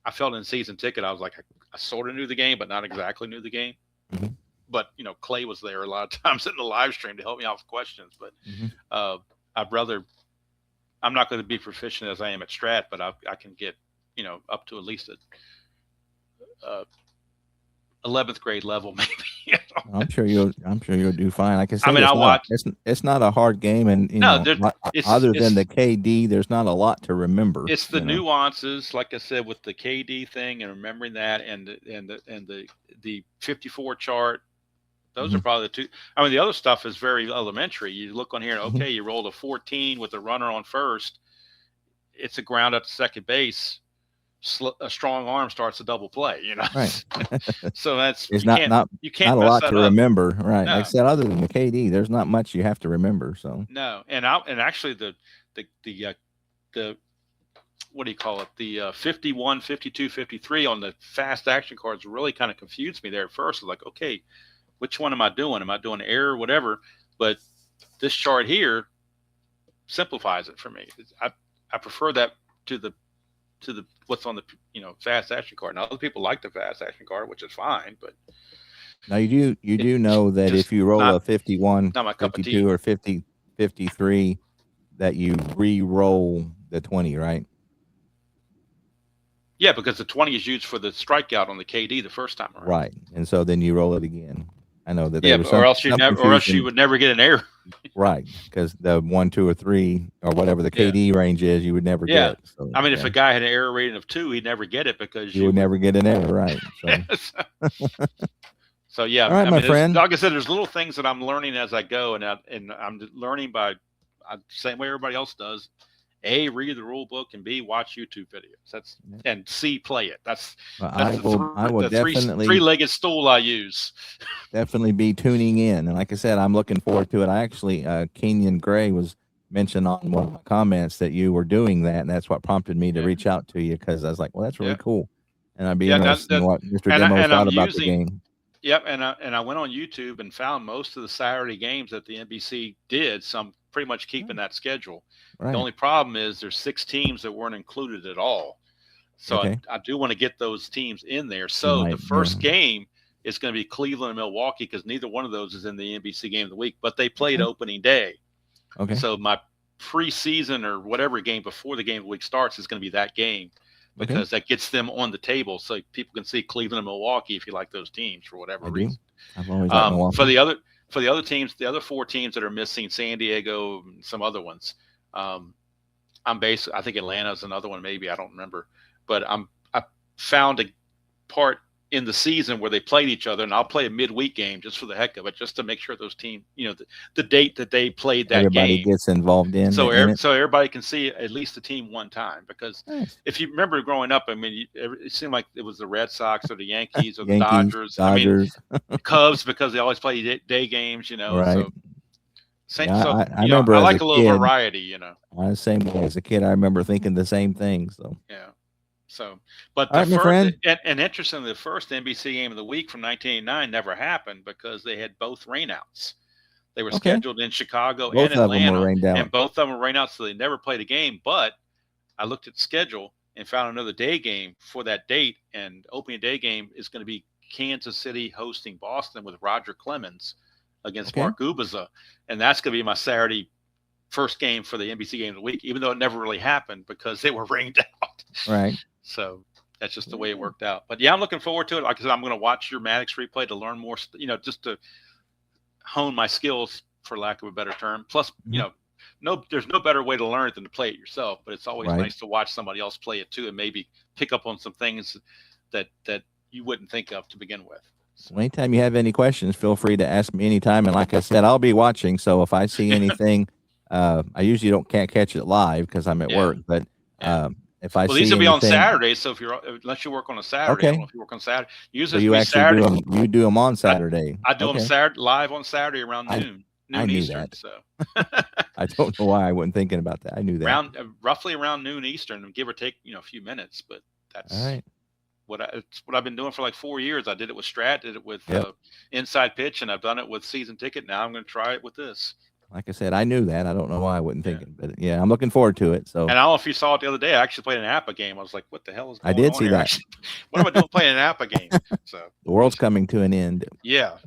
I felt in season ticket, I was like, I sort of knew the game, but not exactly knew the game. Mm-hmm. But, Clay was there a lot of times in the live stream to help me out with questions. But I'm not going to be proficient as I am at Strat, but I can get, up to at least a 11th grade level, maybe. I'm sure you'll do fine. Like I said, it's not a hard game, and other than the KD, there's not a lot to remember. It's the nuances, like I said, with the KD thing and remembering that, and the 54 chart. Those are probably the two. I mean, the other stuff is very elementary. You look on here, and okay, you rolled a 14 with a runner on first. It's a ground up to second base. A strong arm starts a double play, Right. So that's it's not a lot to remember, right? No. Like I said, other than the KD, there's not much you have to remember. So no, and actually the what do you call it? The 51, 52, 53 on the fast action cards really kind of confused me there at first. I was like, okay, which one am I doing? Am I doing error, whatever? But this chart here simplifies it for me. I prefer that to the what's on the fast action card. Now other people like the fast action card, which is fine, but now you do know that if you roll a 51, 52, or 50, 53, that you re-roll the 20, right? Yeah, because the 20 is used for the strikeout on the KD the first time around. Right, and so then you roll it again. I know that. Or else you would never get an error. Right, because the 1, 2, or 3, or whatever the KD range is, you would never get. So, I mean, if a guy had an error rating of 2, he'd never get it because you would never get an error, right? So, so yeah. All right, my friend. Like I said, there's little things that I'm learning as I go, and I'm learning by same way everybody else does. A, read the rule book, and B, watch YouTube videos. And C, play it. I will definitely three-legged stool I use. Definitely be tuning in, and like I said, I'm looking forward to it. I actually, Kenyon Gray was mentioned on one of my comments that you were doing that, and that's what prompted me to reach out to you because I was like, well, that's really cool, and I'd be interested in what Mr. Demo thought about the game. Yep, and I went on YouTube and found most of the Saturday games that the NBC did. So I'm pretty much keeping that schedule. Right. The only problem is there's 6 teams that weren't included at all. So I do want to get those teams in there. So the first game is going to be Cleveland and Milwaukee because neither one of those is in the NBC game of the week, but they played opening day. Okay. So my preseason or whatever game before the game of the week starts is going to be that game because that gets them on the table so people can see Cleveland and Milwaukee if you like those teams for whatever reason. I've always liked Milwaukee. For the other teams, the other 4 teams that are missing, San Diego and some other ones, I think Atlanta's another one, maybe, I don't remember. But I found a part in the season where they played each other, and I'll play a midweek game just for the heck of it, just to make sure those teams, the date that they played that everybody game. Gets involved in. So everybody can see at least the team one time. Because if you remember growing up, I mean, it seemed like it was the Red Sox or the Yankees or the Dodgers. I mean, Cubs because they always play day games, Right. So, I remember I like a little variety, Same way as a kid, I remember thinking the same thing. So yeah. So, but and interestingly, the first NBC game of the week from 1989 never happened because they had both rainouts. They were Okay. scheduled in Chicago Both and of them were Atlanta, rained and out. both of them were rained out, so they never played a game. But I looked at the schedule and found another day game for that date, and opening day game is going to be Kansas City hosting Boston with Roger Clemens against Okay. Mark Ubiza, and that's going to be my Saturday first game for the NBC game of the week, even though it never really happened because they were rained out. Right. So that's just the way it worked out. But yeah, I'm looking forward to it. Like I said, I'm going to watch your Maddox replay to learn more, just to hone my skills, for lack of a better term. Plus, there's no better way to learn it than to play it yourself, but it's always nice to watch somebody else play it too, and maybe pick up on some things that you wouldn't think of to begin with. So anytime you have any questions, feel free to ask me anytime. And like I said, I'll be watching. So if I see anything, I usually can't catch it live because I'm at work. But if I see these will be on anything- Saturday. So unless you work on a Saturday, I don't know if you work on Saturday. Usually so you actually Saturday. you do them on Saturday. I do them Saturday live on Saturday around noon. I knew Eastern, that. so I don't know why I wasn't thinking about that. I knew that. Roughly around noon Eastern, give or take, a few minutes. But that's all right. It's what I've been doing for like 4 years. I did it with Strat, did it with Inside Pitch, and I've done it with Season Ticket. Now I'm going to try it with this. Like I said, I knew that. I don't know why I wasn't thinking, but yeah, I'm looking forward to it. So, and I don't know if you saw it the other day. I actually played an APA game. I was like, "What the hell is going on?" I did see here? that. What am I doing playing an APA game? So the world's coming to an end. Yeah,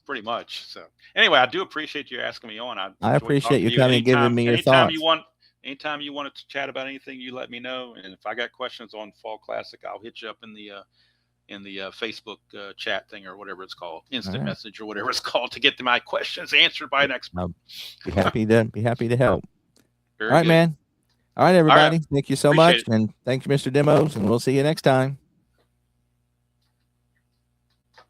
pretty much. So anyway, I do appreciate you asking me on. I appreciate you coming and giving me your thoughts. Anytime you want to chat about anything, you let me know. And if I got questions on Fall Classic, I'll hit you up in the Facebook chat thing or whatever it's called, instant message or whatever it's called, to get my questions answered by an expert. I'll be happy to help. Very all right, good. man. All right, everybody. All right. Thank you so Appreciate much. And thanks, Mr. Demos. And we'll see you next time.